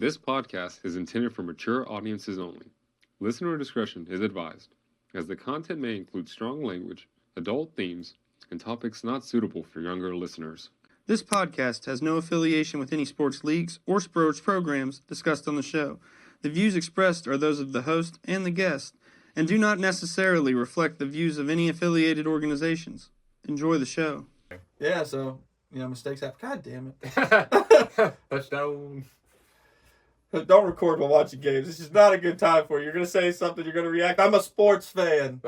This podcast is intended for mature audiences only. Listener discretion is advised, as the content may include strong language, adult themes, and topics not suitable for younger listeners. This podcast has no affiliation with any sports leagues or sports programs discussed on the show. The views expressed are those of the host and the guest, and do not necessarily reflect the views of any affiliated organizations. Enjoy the show. Yeah, so, mistakes happen. God damn it. Touchdown. Don't record while watching games. This is not a good time for you. You're going to say something, you're going to react. I'm a sports fan.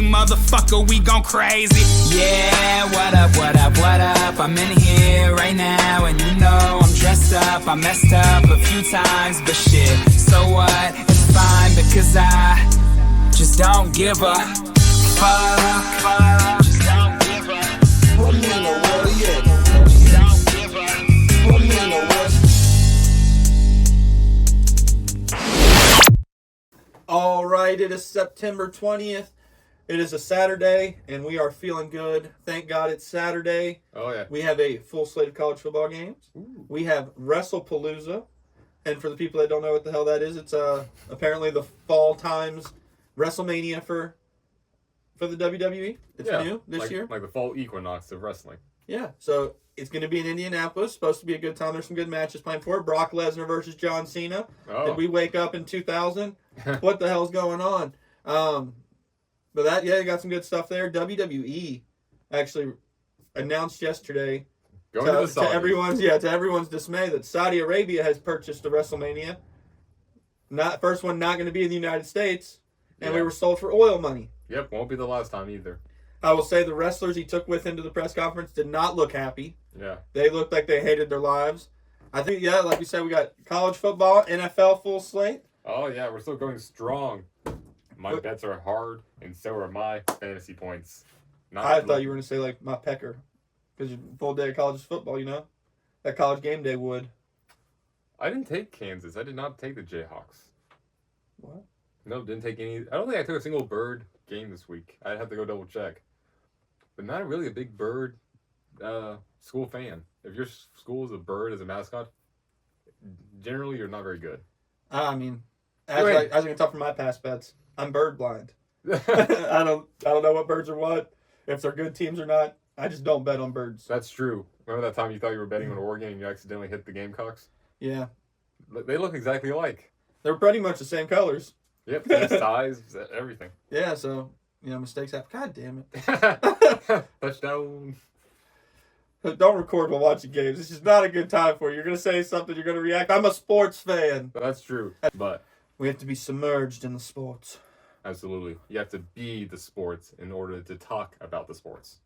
Motherfucker, we gone crazy. Yeah, what up, what up, what up? I'm in here right now, and you know I'm dressed up. I messed up a few times, but shit, so what? It's fine because I just don't give a fuck. Just don't give a what in the world, yeah. Just don't give a what in the world. All right, it is September 20th. It is a Saturday, and we are feeling good. Thank God it's Saturday. Oh, yeah. We have a full slate of college football games. Ooh. We have WrestlePalooza. And for the people that don't know what the hell that is, it's apparently the fall times WrestleMania for the WWE. It's new this year. Like the fall equinox of wrestling. Yeah, so it's going to be in Indianapolis. Supposed to be a good time. There's some good matches planned for it. Brock Lesnar versus John Cena. Oh. Did we wake up in 2000? What the hell's going on? But you got some good stuff there. WWE actually announced yesterday to everyone's dismay that Saudi Arabia has purchased the WrestleMania. First one not going to be in the United States, and we were sold for oil money. Yep, won't be the last time either. I will say the wrestlers he took with him to the press conference did not look happy. Yeah. They looked like they hated their lives. I think, like we said, we got college football, NFL full slate. Oh, yeah, we're still going strong. My bets are hard, and so are my fantasy points. I thought you were going to say, like, my pecker. Because you're full day of college football, That college game day would. I didn't take Kansas. I did not take the Jayhawks. What? No, didn't take any. I don't think I took a single Bird game this week. I'd have to go double check. But not really a big Bird school fan. If your school is a Bird as a mascot, generally you're not very good. I mean, as you can tell from my past bets, I'm bird blind. I don't know what birds are what, if they're good teams or not. I just don't bet on birds. That's true. Remember that time you thought you were betting on Oregon and you accidentally hit the Gamecocks? Yeah. They look exactly alike. They're pretty much the same colors. Yep, same size, everything. Yeah, so, mistakes happen. God damn it. Touchdown. Don't record while watching games. This is not a good time for you. You're going to say something, you're going to react. I'm a sports fan. That's true, but we have to be submerged in the sports. Absolutely. You have to be the sports in order to talk about the sports.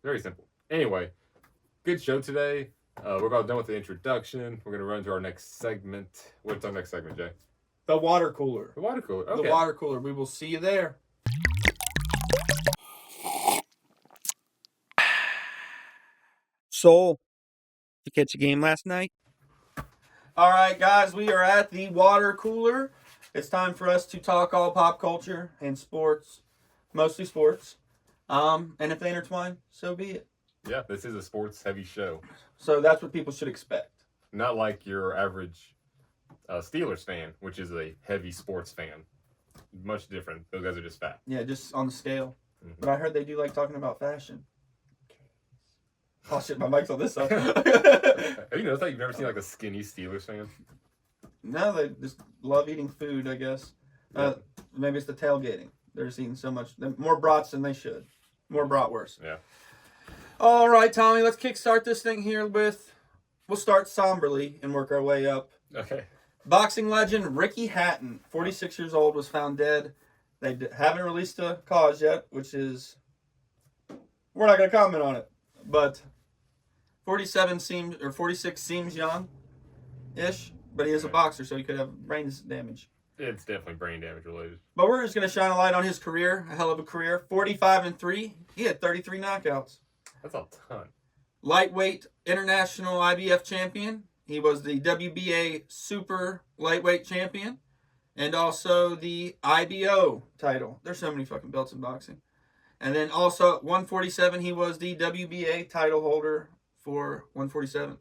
Very simple. Anyway, good show today. We're about done with the introduction. We're going to run to our next segment. What's our next segment, Jay? The water cooler. The water cooler. Okay. The water cooler. We will see you there. Soul, did you catch a game last night? All right, guys, we are at the water cooler. It's time for us to talk all pop culture and sports, mostly sports. And if they intertwine, so be it. Yeah, this is a sports-heavy show. So that's what people should expect. Not like your average Steelers fan, which is a heavy sports fan. Much different. Those guys are just fat. Yeah, just on the scale. Mm-hmm. But I heard they do like talking about fashion. Oh shit, my mic's on this side. Have you noticed that you've never seen like a skinny Steelers fan? No, they just love eating food, I guess. Maybe it's the tailgating. They're just eating so much. More brats than they should. More bratwurst. Yeah. All right, Tommy, let's kickstart this thing here with... We'll start somberly and work our way up. Okay. Boxing legend Ricky Hatton, 46 years old, was found dead. They haven't released a cause yet, which is... We're not going to comment on it. But 46 seems young-ish. But he is a boxer, so he could have brain damage. It's definitely brain damage related. But we're just going to shine a light on his career. A hell of a career. 45-3. He had 33 knockouts. That's a ton. Lightweight international IBF champion. He was the WBA super lightweight champion. And also the IBO title. There's so many fucking belts in boxing. And then also 147, he was the WBA title holder for 147.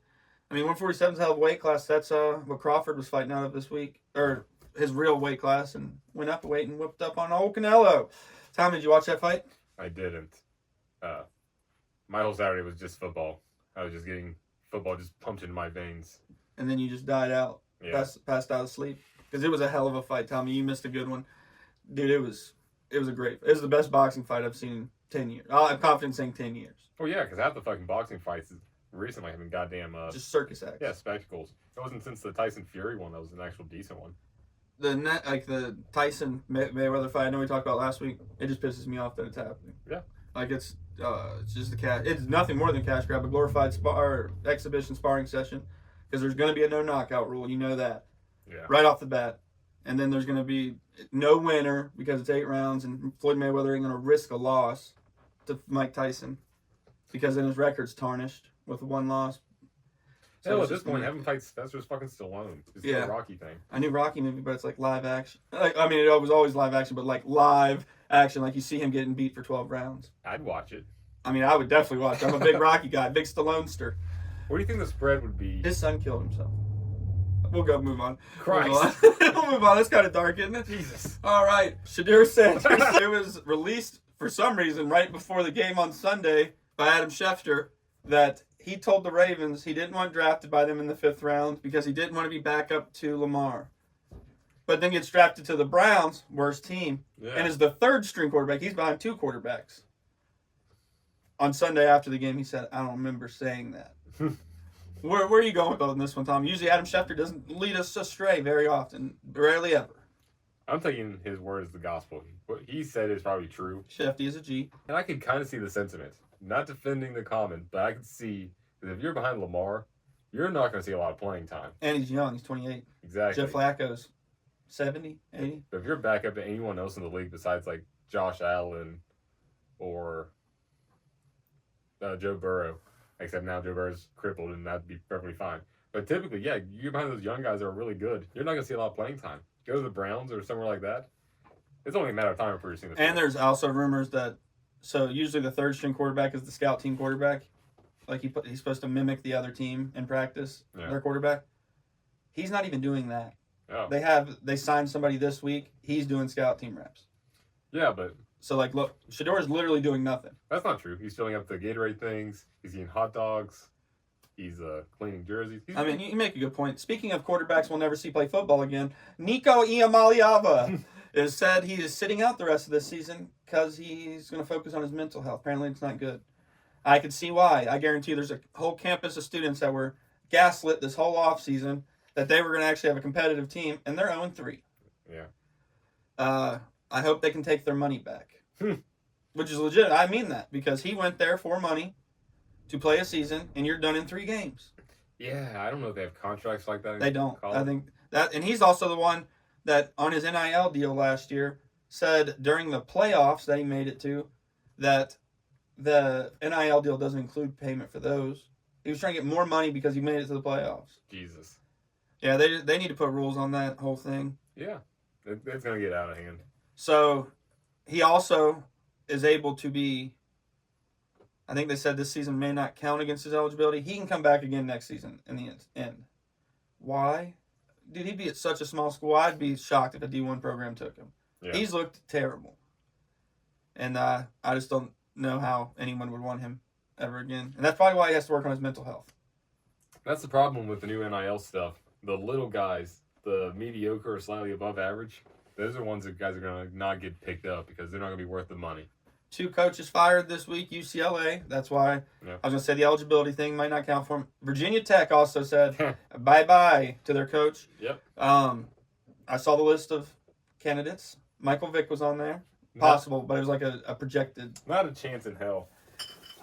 I mean, 147 is a hell of a weight class. That's what Crawford was fighting out of this week, or his real weight class, and went up a weight and whipped up on old Canelo. Tom, did you watch that fight? I didn't. My whole Saturday was just football. I was just getting football just pumped into my veins. And then you just died out, passed out of sleep, because it was a hell of a fight, Tommy. You missed a good one, dude. It was the best boxing fight I've seen in 10 years. I'm confident saying 10 years. Oh yeah, because half the fucking boxing fights recently have been goddamn just circus acts. Yeah, spectacles. It wasn't since the Tyson Fury one that was an actual decent one. The Tyson Mayweather fight I know we talked about last week. It just pisses me off that it's happening. Yeah, like it's just a cash. It's nothing more than cash grab, a glorified exhibition sparring session, because there's going to be a no knockout rule. You know that. Yeah. Right off the bat, and then there's going to be no winner because it's 8 rounds, and Floyd Mayweather ain't going to risk a loss to Mike Tyson because then his record's tarnished with 1 loss. So at this point, having fight Spencer's fucking Stallone. It's a Rocky thing. I knew Rocky movie, but it's like live action. Like, I mean, it was always live action, but like live action, like you see him getting beat for 12 rounds. I'd watch it. I mean, I would definitely watch it. I'm a big Rocky guy, big Stallone-ster. What do you think the spread would be? His son killed himself. We'll go move on. Christ. We'll move on. That's kind of dark, isn't it? Jesus. All right. Shadir Sanders. It was released for some reason right before the game on Sunday by Adam Schefter that he told the Ravens he didn't want drafted by them in the 5th round because he didn't want to be back up to Lamar. But then gets drafted to the Browns, worst team, and is the 3rd string quarterback. He's behind 2 quarterbacks. On Sunday after the game, he said, I don't remember saying that. Where are you going with on this one, Tom? Usually Adam Schefter doesn't lead us astray very often. Rarely ever. I'm taking his word as the gospel. What he said is probably true. Shefty is a G. And I can kind of see the sentiment. Not defending the comment, but I can see that if you're behind Lamar, you're not going to see a lot of playing time. And he's young. He's 28. Exactly. Jeff Flacco's 70, 80. But if you're back up to anyone else in the league besides like Josh Allen or Joe Burrow, except now Joe Burrow's crippled, and that'd be perfectly fine. But typically, yeah, you're behind those young guys that are really good. You're not going to see a lot of playing time. Go to the Browns or somewhere like that. It's only a matter of time before you're seeing this. And there's also rumors that, so usually the 3rd string quarterback is the scout team quarterback. Like he's supposed to mimic the other team in practice, their quarterback. He's not even doing that. Oh. They signed somebody this week. He's doing scout team reps. Yeah, but so like, look, Shador is literally doing nothing. That's not true. He's filling up the Gatorade things. He's eating hot dogs. He's cleaning jerseys. I mean, you make a good point. Speaking of quarterbacks we'll never see play football again, Nico Iamaleava is said he is sitting out the rest of this season because he's going to focus on his mental health. Apparently, it's not good. I can see why. I guarantee there's a whole campus of students that were gaslit this whole offseason that they were going to actually have a competitive team, and they're 0-3. Yeah. I hope they can take their money back, which is legit. I mean that because he went there for money to play a season, and you're done in 3 games. Yeah, I don't know if they have contracts like that. They don't. I think that, and he's also the one that on his NIL deal last year said during the playoffs that he made it to that the NIL deal doesn't include payment for those. He was trying to get more money because he made it to the playoffs. Jesus. Yeah, they need to put rules on that whole thing. Yeah, it's going to get out of hand. So he also is able to be, I think they said this season may not count against his eligibility. He can come back again next season in the end. Why? Dude, he'd be at such a small school. I'd be shocked if a D1 program took him. Yeah. He's looked terrible. And I just don't know how anyone would want him ever again. And that's probably why he has to work on his mental health. That's the problem with the new NIL stuff. The little guys, the mediocre or slightly above average, those are ones that guys are going to not get picked up because they're not going to be worth the money. 2 coaches fired this week, UCLA. That's why I was going to say the eligibility thing might not count for him. Virginia Tech also said bye-bye to their coach. Yep. I saw the list of candidates. Michael Vick was on there. Possible, but it was like a projected. Not a chance in hell.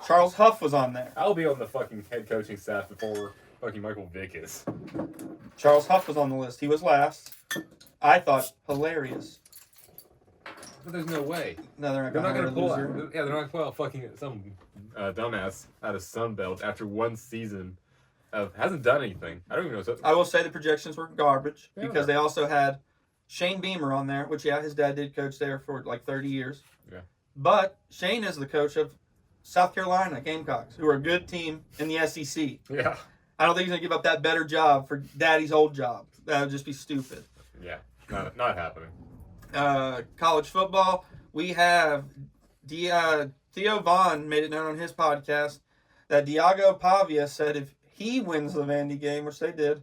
Charles Huff was on there. I'll be on the fucking head coaching staff before fucking Michael Vick is. Charles Huff was on the list. He was last. I thought hilarious. But there's no way. No, they're not going to pull out. Yeah, they're not going to pull out fucking some dumbass out of Sunbelt after 1 season of hasn't done anything. I don't even know. I will say the projections were garbage because they also had Shane Beamer on there, which his dad did coach there for like 30 years. Yeah. But Shane is the coach of South Carolina Gamecocks, who are a good team in the SEC. Yeah. I don't think he's going to give up that better job for Daddy's old job. That would just be stupid. Yeah, not happening. College football, we have Theo Vaughn made it known on his podcast that Diago Pavia said if he wins the Vandy game, which they did,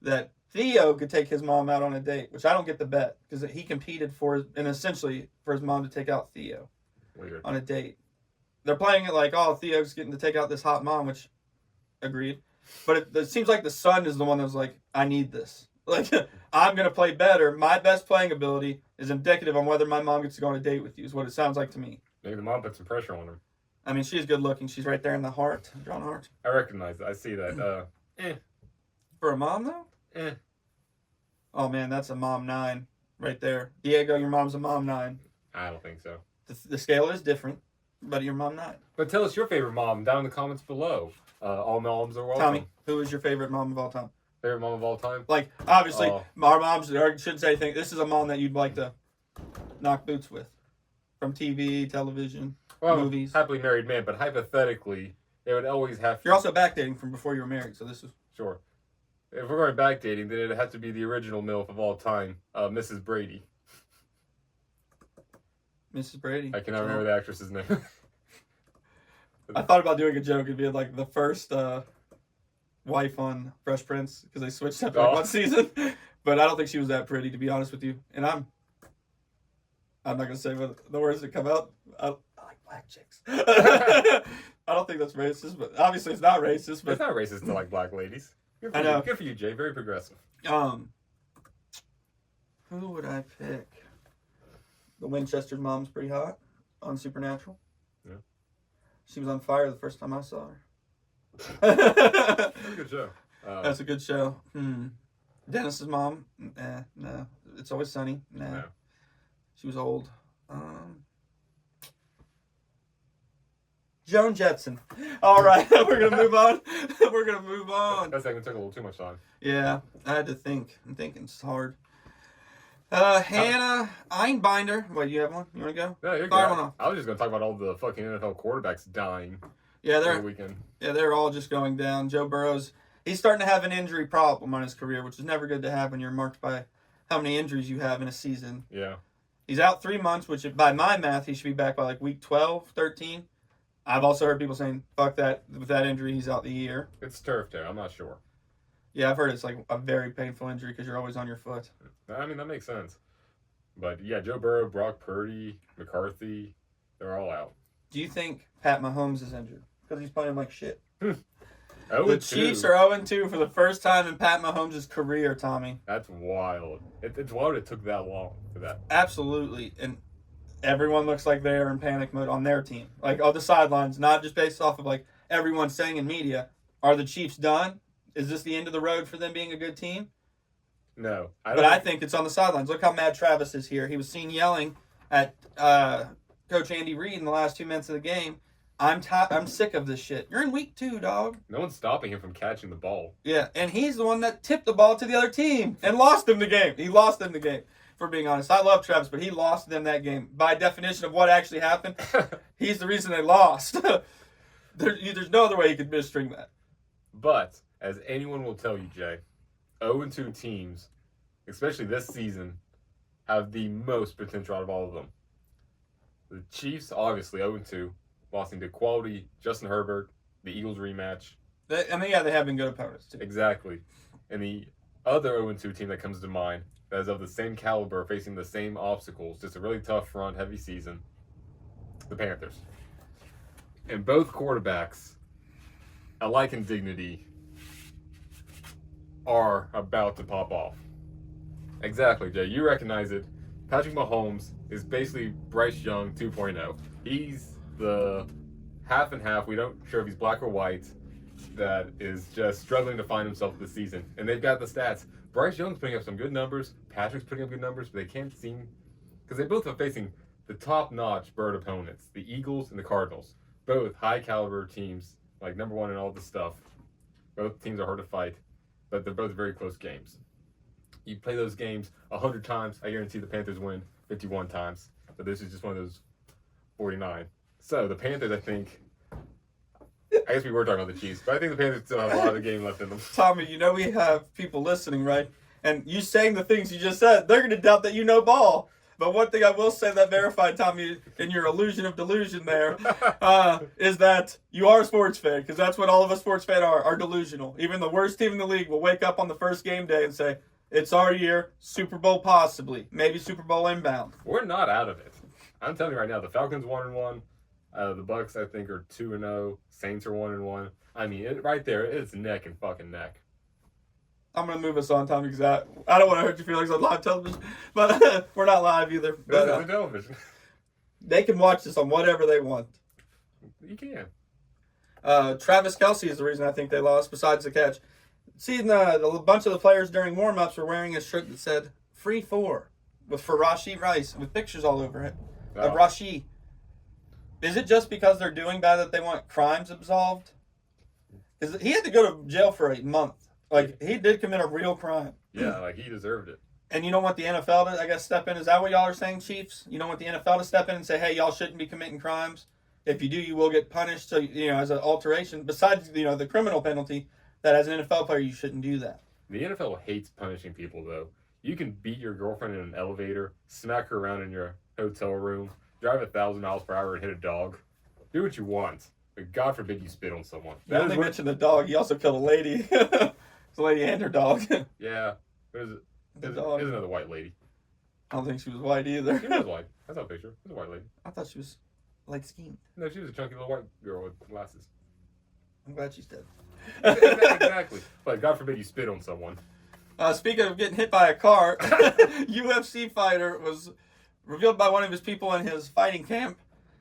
that Theo could take his mom out on a date, which I don't get the bet because he competed essentially for his mom to take out Theo on a date. They're playing it like, oh, Theo's getting to take out this hot mom, which agreed. But it seems like the son is the one that was like, I need this. Like, I'm going to play better. My best playing ability is indicative on whether my mom gets to go on a date with you, is what it sounds like to me. Maybe the mom put some pressure on him. I mean, she's good looking. She's right there in the heart, John Hart. I recognize it. I see that. For a mom, though? Oh, man, that's a mom 9 right there. Diego, your mom's a mom 9. I don't think so. The scale is different, but your mom 9. But tell us your favorite mom down in the comments below. All moms are welcome. Tommy, who is your favorite mom of all time? Favorite mom of all time? Like, obviously, our moms shouldn't say anything. This is a mom that you'd like to knock boots with. From TV, television, movies. Happily married man, but hypothetically, they would always have... You're also backdating from before you were married, so this is... Sure. If we're going backdating, then it'd have to be the original MILF of all time, Mrs. Brady. Mrs. Brady. I cannot remember the actress's name. I thought about doing a joke and being like the first wife on Fresh Prince, because they switched up one season. But I don't think she was that pretty, to be honest with you. And I'm not going to say what the words that come out. I like black chicks. I don't think that's racist, but obviously it's not racist. But it's not racist to like black ladies. I know. Good for you, Jay. Very progressive. Who would I pick? The Winchester's mom's pretty hot on Supernatural. Yeah. She was on fire the first time I saw her. That's a good show. That's a good show. Dennis's mom? No. It's Always Sunny? No. She was old. Joan Jetson. All right, we're going to move on. That segment took a little too much time. Yeah, I had to think. I'm thinking it's hard. Hannah Einbinder. What, you have one? You want to go? Yeah, you're Fire good. one off. I was just going to talk about all the fucking NFL quarterbacks dying the weekend. Yeah, they're all just going down. Joe Burrow's, he's starting to have an injury problem on his career, which is never good to have when you're marked by how many injuries you have in a season. Yeah. He's out 3 months, which by my math, he should be back by like week 12, 13. I've also heard people saying, fuck that, with that injury, he's out the year. It's turf toe. I'm not sure. Yeah, I've heard it's like a very painful injury because you're always on your foot. I mean, that makes sense. But yeah, Joe Burrow, Brock Purdy, McCarthy, they're all out. Do you think Pat Mahomes is injured? Because he's playing like shit. The Chiefs are 0-2 for the first time in Pat Mahomes' career, Tommy. That's wild. It's wild it took that long for that. Absolutely. And everyone looks like they're in panic mode on their team. Like, on the sidelines, not just based off of, like, everyone saying in media, are the Chiefs done? Is this the end of the road for them being a good team? No. I think it's on the sidelines. Look how mad Travis is here. He was seen yelling at Coach Andy Reid in the last 2 minutes of the game. I'm sick of this shit. You're in week 2, dog. No one's stopping him from catching the ball. Yeah, and he's the one that tipped the ball to the other team and lost them the game. He lost them the game, for being honest. I love Travis, but he lost them that game. By definition of what actually happened, he's the reason they lost. There's no other way he could misstring that. But, as anyone will tell you, Jay, 0-2 teams, especially this season, have the most potential out of all of them. The Chiefs, obviously, 0-2, losing to quality Justin Herbert, the Eagles rematch. They have been good opponents, too. Exactly. And the other 0-2 team that comes to mind, that is of the same caliber, facing the same obstacles, just a really tough front, heavy season, the Panthers. And both quarterbacks, alike in dignity, are about to pop off. Exactly, Jay. You recognize it. Patrick Mahomes is basically Bryce Young 2.0. He's the half and half. We don't sure if he's black or white. That is just struggling to find himself this season. And they've got the stats. Bryce Young's putting up some good numbers. Patrick's putting up good numbers, but they can't seem... Because they both are facing the top-notch bird opponents. The Eagles and the Cardinals. Both high-caliber teams. Like, number one in all this stuff. Both teams are hard to fight. But they're both very close games. You play those games 100 times, I guarantee the Panthers win 51 times. But this is just one of those 49. So the Panthers, I guess we were talking about the Chiefs, but I think the Panthers still have a lot of the game left in them. Tommy, you know we have people listening, right? And you saying the things you just said, they're going to doubt that you know ball. But one thing I will say that verified, Tommy, in your illusion of delusion there, is that you are a sports fan, because that's what all of us sports fans are delusional. Even the worst team in the league will wake up on the first game day and say, it's our year, Super Bowl possibly, maybe Super Bowl inbound. We're not out of it. I'm telling you right now, the Falcons 1-1, the Bucks I think are 2-0, Saints are 1-1. I mean, right there, it's neck and fucking neck. I'm going to move us on, Tommy, because I don't want to hurt your feelings on live television, but we're not live either. This is television. They can watch this on whatever they want. You can. Travis Kelce is the reason I think they lost, besides the catch. Seeing a bunch of the players during warm-ups were wearing a shirt that said, Free 4, for Rashee Rice, with pictures all over it. Of Rashee. Is it just because they're doing bad that they want crimes absolved? Because he had to go to jail for a month. Like, he did commit a real crime. Yeah, like, he deserved it. And you don't want the NFL to, I guess, step in? Is that what y'all are saying, Chiefs? You don't want the NFL to step in and say, hey, y'all shouldn't be committing crimes? If you do, you will get punished. So, as an alteration, besides, the criminal penalty, that as an NFL player, you shouldn't do that. The NFL hates punishing people, though. You can beat your girlfriend in an elevator, smack her around in your hotel room, drive 1,000 miles per hour and hit a dog. Do what you want. But God forbid you spit on someone. You only mentioned the dog. He also killed a lady. It's a lady and her dog. Yeah. It was another white lady. I don't think she was white either. She was white. I saw a picture. It was a white lady. I thought she was light-skinned. No, she was a chunky little white girl with glasses. I'm glad she's dead. Exactly. But God forbid you spit on someone. Speaking of getting hit by a car, UFC fighter was revealed by one of his people in his fighting camp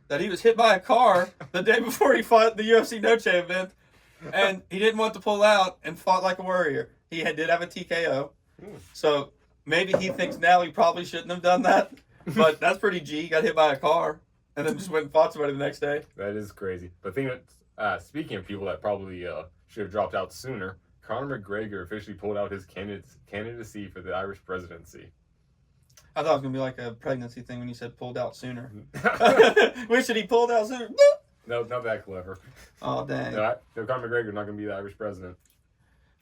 that he was hit by a car the day before he fought the UFC Noche event, and he didn't want to pull out and fought like a warrior. He did have a TKO, so maybe he thinks now he probably shouldn't have done that, but that's pretty G. He got hit by a car and then just went and fought somebody the next day. That is crazy. But speaking of people that probably should have dropped out sooner, Conor McGregor officially pulled out his candidacy for the Irish presidency. I thought it was going to be like a pregnancy thing when you said pulled out sooner. Wish that he pulled out sooner. No, not that clever. Oh, dang. No, Conor McGregor not going to be the Irish president.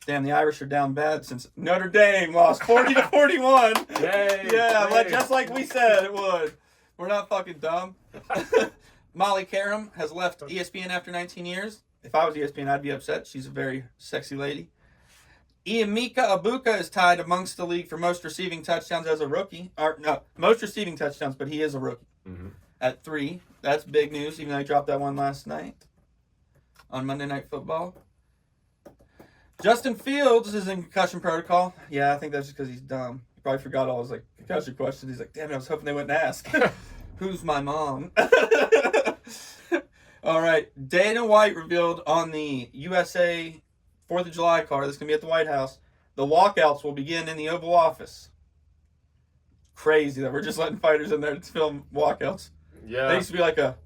Damn, the Irish are down bad since Notre Dame lost 40-41. Yay! Yeah, just like we said it would. We're not fucking dumb. Molly Karam has left ESPN after 19 years. If I was ESPN, I'd be upset. She's a very sexy lady. Emeka Abuka is tied amongst the league for most receiving touchdowns as a rookie. Most receiving touchdowns, but he is a rookie. Mm-hmm. At 3. That's big news, even though he dropped that one last night on Monday Night Football. Justin Fields is in concussion protocol. Yeah, I think that's just because he's dumb. He probably forgot all his concussion questions. He's like, damn it, I was hoping they wouldn't ask. Who's my mom? All right. Dana White revealed on the USA 4th of July car that's going to be at the White House, the walkouts will begin in the Oval Office. Crazy that we're just letting fighters in there to film walkouts. Yeah. They used to be like a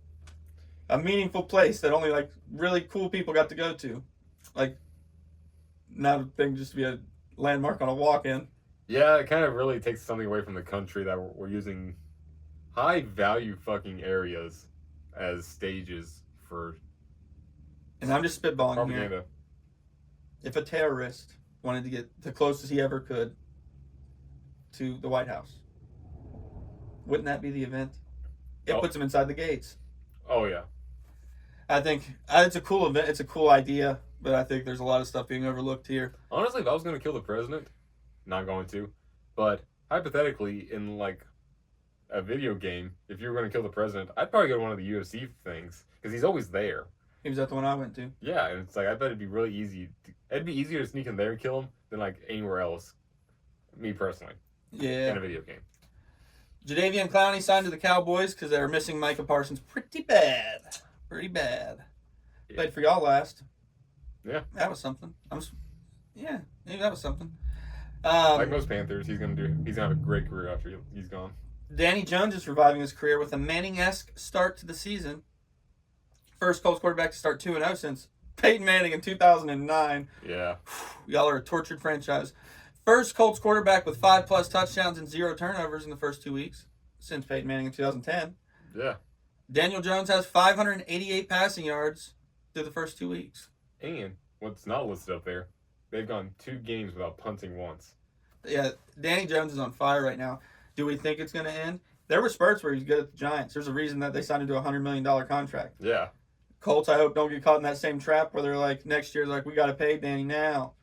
meaningful place that only really cool people got to go to. Not a thing just to be a landmark on a walk-in. Yeah, it kind of really takes something away from the country that we're using high-value fucking areas as stages for. And I'm just spitballing propaganda. here. If a terrorist wanted to get the closest he ever could to the White House, wouldn't that be the event? It puts him inside the gates. Oh, yeah. I think it's a cool event. It's a cool idea, but I think there's a lot of stuff being overlooked here. Honestly, if I was going to kill the president, not going to, but hypothetically, in a video game, if you were going to kill the president, I'd probably go to one of the UFC things because he's always there. He was at the one I went to. Yeah, and it's I bet it'd be really easy. It'd be easier to sneak in there and kill him than anywhere else. Me personally. Yeah. In a video game. Jadeveon Clowney signed to the Cowboys because they were missing Micah Parsons pretty bad. Pretty bad. Yeah. Played for y'all last. Yeah. That was something. Yeah, maybe that was something. Like most Panthers, he's gonna have a great career after he's gone. Danny Jones is reviving his career with a Manning-esque start to the season. First Colts quarterback to start 2-0 since Peyton Manning in 2009. Yeah. Y'all are a tortured franchise. First Colts quarterback with 5+ touchdowns and 0 turnovers in the first 2 weeks since Peyton Manning in 2010. Yeah. Daniel Jones has 588 passing yards through the first 2 weeks. And what's not listed up there, they've gone 2 games without punting once. Yeah, Danny Jones is on fire right now. Do we think it's going to end? There were spurts where he's good at the Giants. There's a reason that they signed him to a $100 million contract. Yeah. Colts, I hope, don't get caught in that same trap where they're like, next year, like, we got to pay Danny now.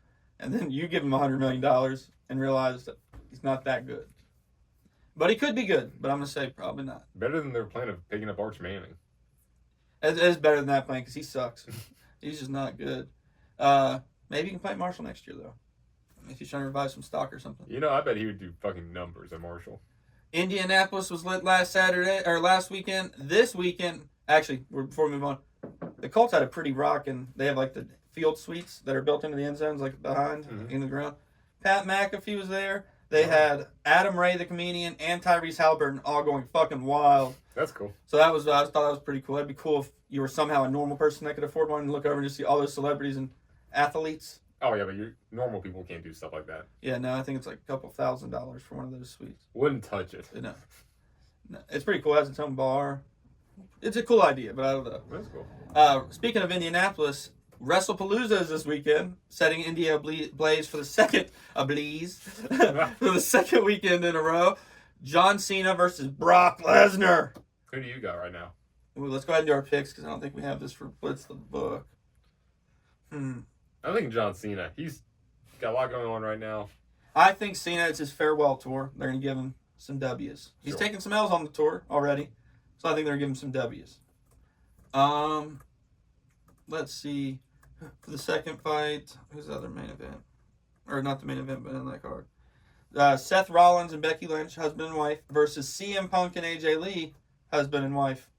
And then you give him $100 million and realize that he's not that good. But he could be good, but I'm going to say probably not. Better than their plan of picking up Arch Manning. It is better than that plan because he sucks. He's just not good. Maybe he can play Marshall next year, though. If he's trying to revive some stock or something. You know, I bet he would do fucking numbers at Marshall. Indianapolis was lit last weekend. This weekend, actually, before we move on, the Colts had a pretty rockin'. They have like the field suites that are built into the end zones, like behind in the ground. Pat McAfee was there. They had Adam Ray, the comedian, and Tyrese Halliburton all going fucking wild. That's cool. So I thought that was pretty cool. That'd be cool if you were somehow a normal person that could afford one and look over and just see all those celebrities and athletes. Oh, yeah, but normal people can't do stuff like that. Yeah, no, I think it's like a couple $1,000s for one of those suites. Wouldn't touch it. No, it's pretty cool. It has its own bar. It's a cool idea, but I don't know. That's cool. Speaking of Indianapolis, WrestlePalooza is this weekend, setting India ablaze for the second for the second weekend in a row. John Cena versus Brock Lesnar. Who do you got right now? Ooh, let's go ahead and do our picks because I don't think we have this for Blitz the Book. I think John Cena. He's got a lot going on right now. I think Cena, it's his farewell tour. They're going to give him some W's. He's taking some L's on the tour already, so I think they're going to give him some W's. Let's see. For the second fight, who's the other main event? Or not the main event, but in that card. Seth Rollins and Becky Lynch, husband and wife, versus CM Punk and AJ Lee, husband and wife.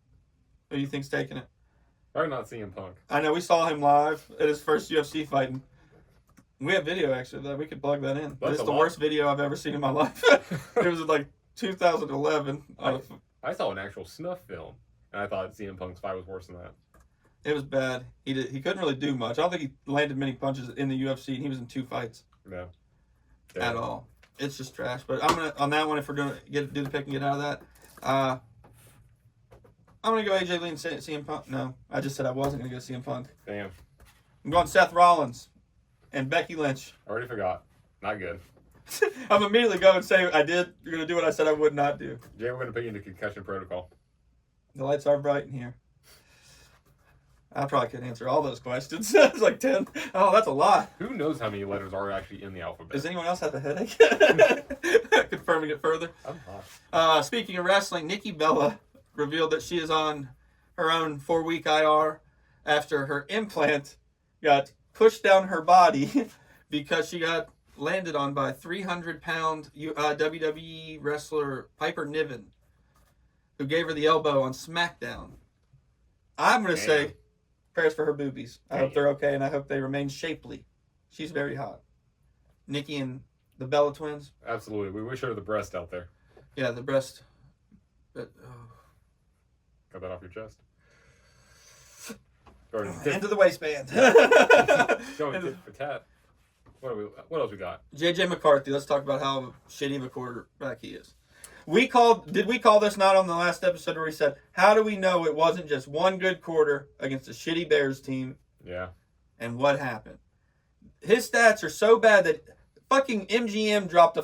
Who do you think's taking it? Probably not CM Punk. I know, we saw him live at his first UFC fight. And we have video, actually, that we could plug that in. But it's the worst video I've ever seen in my life. It was like 2011. I saw an actual snuff film, and I thought CM Punk's fight was worse than that. It was bad. He couldn't really do much. I don't think he landed many punches in the UFC, and he was in 2 fights. No. At all. It's just trash. But I'm gonna on that one. If we're gonna do the pick and get out of that, I'm gonna go AJ Lee and CM Punk. No, I just said I wasn't gonna go CM Punk. Damn. I'm going Seth Rollins and Becky Lynch. Already forgot. Not good. I'm immediately going and say I did. You're gonna do what I said I would not do. Jay, we're gonna put you into concussion protocol. The lights are bright in here. I probably couldn't answer all those questions. It's like 10. Oh, that's a lot. Who knows how many letters are actually in the alphabet? Does anyone else have a headache? Confirming it further. I'm hot. Speaking of wrestling, Nikki Bella revealed that she is on her own 4-week IR after her implant got pushed down her body because she got landed on by 300-pound WWE wrestler Piper Niven, who gave her the elbow on SmackDown. I'm going to say prayers for her boobies. I hope they're okay, and I hope they remain shapely. She's very hot. Nikki and the Bella twins. Absolutely. We wish her the breast out there. Yeah, the breast. Got that off your chest. Into the waistband. Going tit for tat. What else we got? JJ McCarthy. Let's talk about how shitty of a quarterback he is. Did we call this not on the last episode where we said, how do we know it wasn't just one good quarter against a shitty Bears team? Yeah. And what happened? His stats are so bad that fucking MGM dropped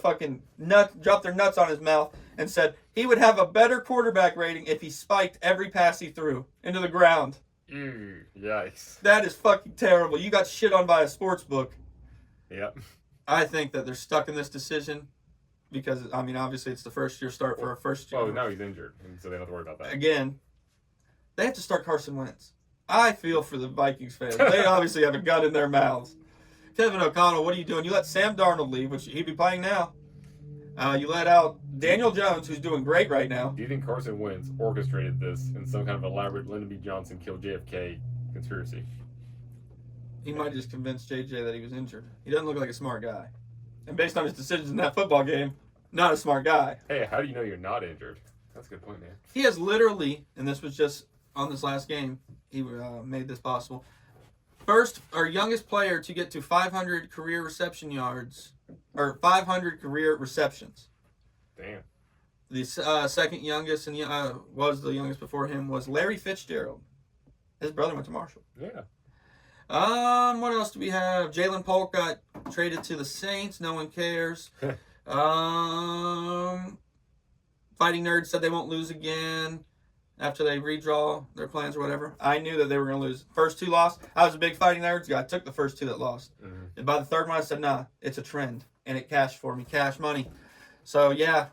their nuts on his mouth and said he would have a better quarterback rating if he spiked every pass he threw into the ground. Yikes. That is fucking terrible. You got shit on by a sports book. Yep. I think that they're stuck in this decision. Because, I mean, obviously it's the first-year start for a first-year. Oh, now he's injured, and so they don't have to worry about that. Again, they have to start Carson Wentz. I feel for the Vikings fans. They obviously have a gun in their mouths. Kevin O'Connell, what are you doing? You let Sam Darnold leave, which he'd be playing now. You let out Daniel Jones, who's doing great right now. Do you think Carson Wentz orchestrated this in some kind of elaborate Lyndon B. Johnson killed JFK conspiracy? He might just convince JJ that he was injured. He doesn't look like a smart guy. And based on his decisions in that football game, not a smart guy. Hey, how do you know you're not injured? That's a good point, man. He has literally, and this was just on this last game, he made this possible. First, or youngest player to get to 500 career reception yards, or 500 career receptions. Damn. The second youngest, and was the youngest before him, was Larry Fitzgerald. His brother went to Marshall. Yeah. What else do we have? Jalen Polk got traded to the Saints. No one cares. Fighting Nerds said they won't lose again after they redraw their plans or whatever. I knew that they were going to lose. First two lost. I was a big Fighting Nerds guy. I took the first two that lost. Mm-hmm. And by the third one, I said, nah, it's a trend. And it cashed for me. Cash money. So, yeah.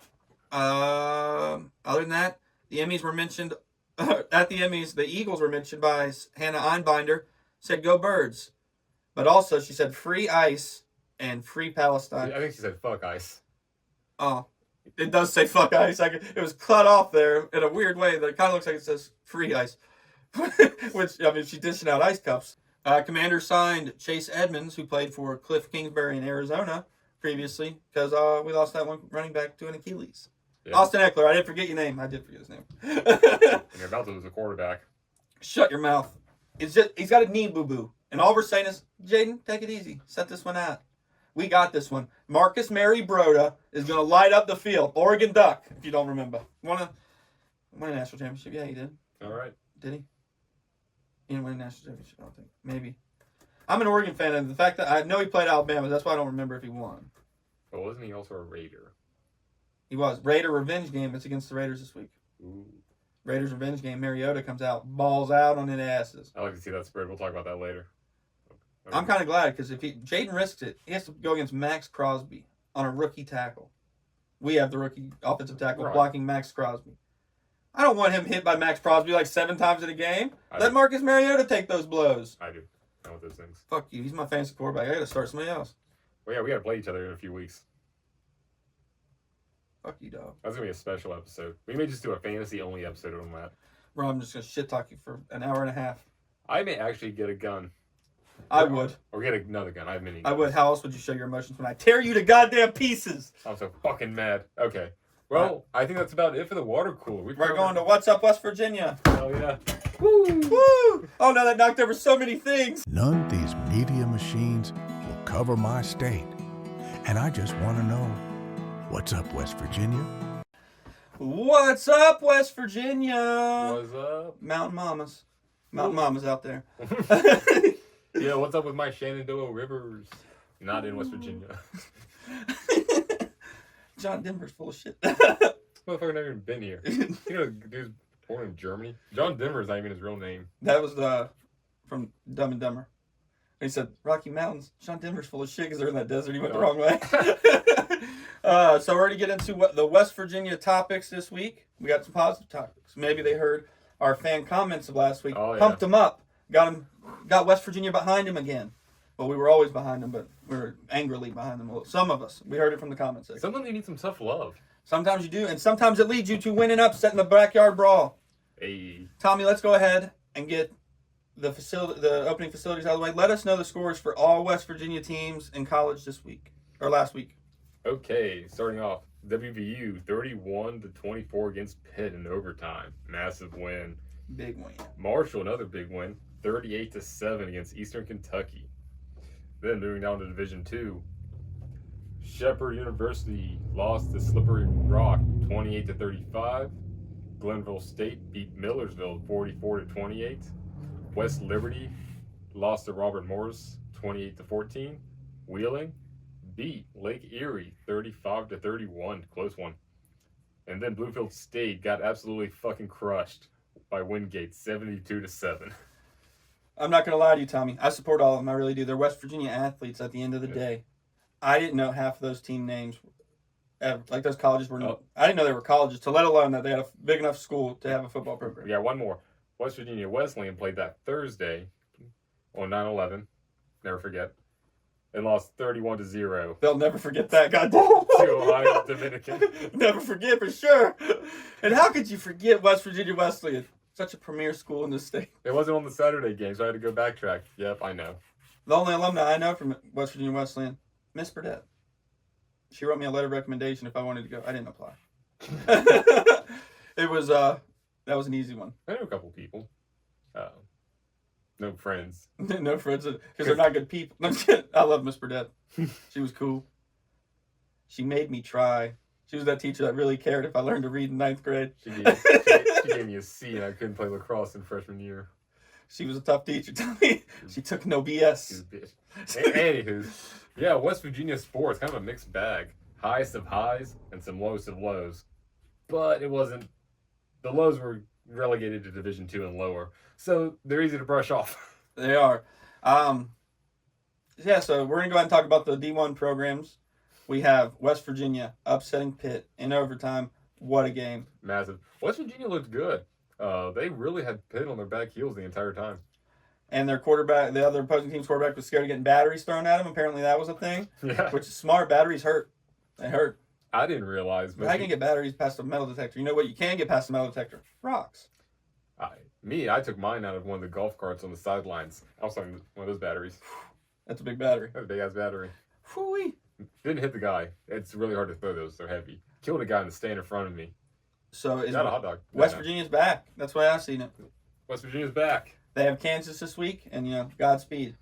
Other than that, the Emmys were mentioned. At the Emmys, the Eagles were mentioned by Hannah Einbinder. Said, go Birds. But also, she said, free ICE and free Palestine. I think she said, fuck ICE. Oh. It does say fuck ICE. It was cut off there in a weird way that kind of looks like it says free ICE. Which, I mean, she's dishing out ice cups. Commander signed Chase Edmonds, who played for Cliff Kingsbury in Arizona previously, because we lost that one running back to an Achilles. Yeah. Austin Eckler. I didn't forget your name. I did forget his name. You're about to lose a quarterback. Shut your mouth. It's just he's got a knee boo-boo. And all we're saying is, Jaden, take it easy. Set this one out. We got this one. Marcus Mariota is going to light up the field. Oregon Duck, if you don't remember. Won a national championship. Yeah, he did. All right. Did he? He didn't win a national championship, I don't think. Maybe. I'm an Oregon fan, and the fact that I know he played Alabama, that's why I don't remember if he won. But wasn't he also a Raider? He was. Raider revenge game. It's against the Raiders this week. Ooh. Raiders revenge game. Mariota comes out, balls out on his asses. I like to see that spread. We'll talk about that later. Okay. I'm kind of glad because if Jaden risks it, he has to go against Max Crosby on a rookie tackle. We have the rookie offensive tackle blocking Max Crosby. I don't want him hit by Max Crosby like 7 times in a game. Let Marcus Mariota take those blows. I do. I know those things. Fuck you. He's my fantasy quarterback. I got to start somebody else. Well, yeah, we got to play each other in a few weeks. Fuck you, dog. That's going to be a special episode. We may just do a fantasy-only episode on that. Bro, I'm just going to shit-talk you for an hour and a half. I may actually get a gun. I would. Or get another gun. I have many guns. I would. How else would you show your emotions when I tear you to goddamn pieces? I'm so fucking mad. Okay. Well, I think that's about it for the water cooler. We're going to What's Up, West Virginia. Hell yeah. Woo! Woo! Oh, no, that knocked over so many things. None of these media machines will cover my state. And I just want to know, what's up, West Virginia? What's up, West Virginia? What's up? Mountain Mamas. Mountain Mamas out there. Yeah, what's up with my Shenandoah Rivers? Not in West Virginia. John Denver's full of shit. Motherfucker never even been here. You know, dude's born in Germany. John Denver's not even his real name. That was from Dumb and Dumber. He said, Rocky Mountains, John Denver's full of shit because they're in that desert. He went the wrong way. So we're going to get into the West Virginia topics this week. We got some positive topics. Maybe they heard our fan comments of last week. Oh, yeah. Pumped them up. Got West Virginia behind him again. Well, we were always behind them, but we were angrily behind them. Some of us. We heard it from the comments section. Sometimes you need some self-love. Sometimes you do, and sometimes it leads you to winning upset in the backyard brawl. Hey. Tommy, let's go ahead and get the opening facilities out of the way. Let us know the scores for all West Virginia teams in college this week, or last week. Okay, starting off, WVU 31-24 against Pitt in overtime. Massive win. Big win. Marshall, another big win. 38-7 against Eastern Kentucky. Then moving down to Division II, Shepherd University lost to Slippery Rock 28-35. Glenville State beat Millersville 44-28. West Liberty lost to Robert Morris 28-14. Wheeling beat Lake Erie 35-31, close one. And then Bluefield State got absolutely fucking crushed by Wingate 72-7. I'm not going to lie to you, Tommy. I support all of them. I really do. They're West Virginia athletes at the end of the day. I didn't know half of those team names. Like those colleges were. I didn't know they were colleges, to let alone that they had a big enough school to have a football program. Yeah, one more. West Virginia Wesleyan played that Thursday on 9/11. Never forget. And lost 31-0. They'll never forget that, goddamn. To Ohio Dominican. Never forget for sure. And how could you forget West Virginia Wesleyan? Such a premier school in this state. It wasn't on the Saturday game, so I had to go backtrack. Yep, I know. The only alumni I know from West Virginia Wesleyan, Miss Burdett. She wrote me a letter of recommendation if I wanted to go. I didn't apply. It was that was an easy one. I know a couple people. No friends. No friends, because they're not good people. I love Miss Burdett. She was cool. She made me try She was that teacher that really cared if I learned to read in 9th grade. She gave me a C, and I couldn't play lacrosse in freshman year. She was a tough teacher. She took no BS. She was a bitch. Anywho, yeah, West Virginia sports, kind of a mixed bag. Highest of highs and some lowest of lows. But it wasn't... The lows were relegated to Division II and lower. So they're easy to brush off. They are. Yeah, so we're going to go ahead and talk about the D1 programs. We have West Virginia upsetting Pitt in overtime. What a game. Massive. West Virginia looked good. They really had Pitt on their back heels the entire time. And their quarterback, the other opposing team's quarterback, was scared of getting batteries thrown at him. Apparently that was a thing. Yeah. Which is smart. Batteries hurt. They hurt. I didn't realize. How can you get batteries past a metal detector? You know what you can get past a metal detector? Rocks. I took mine out of one of the golf carts on the sidelines. I was on one of those batteries. That's a big battery. That's a big ass battery. Whoo-wee. Didn't hit the guy. It's really hard to throw those. They're heavy. Killed a guy in the stand in front of me. So is Not a hot dog. West Virginia's back. That's why I've seen it. West Virginia's back. They have Kansas this week, and Godspeed.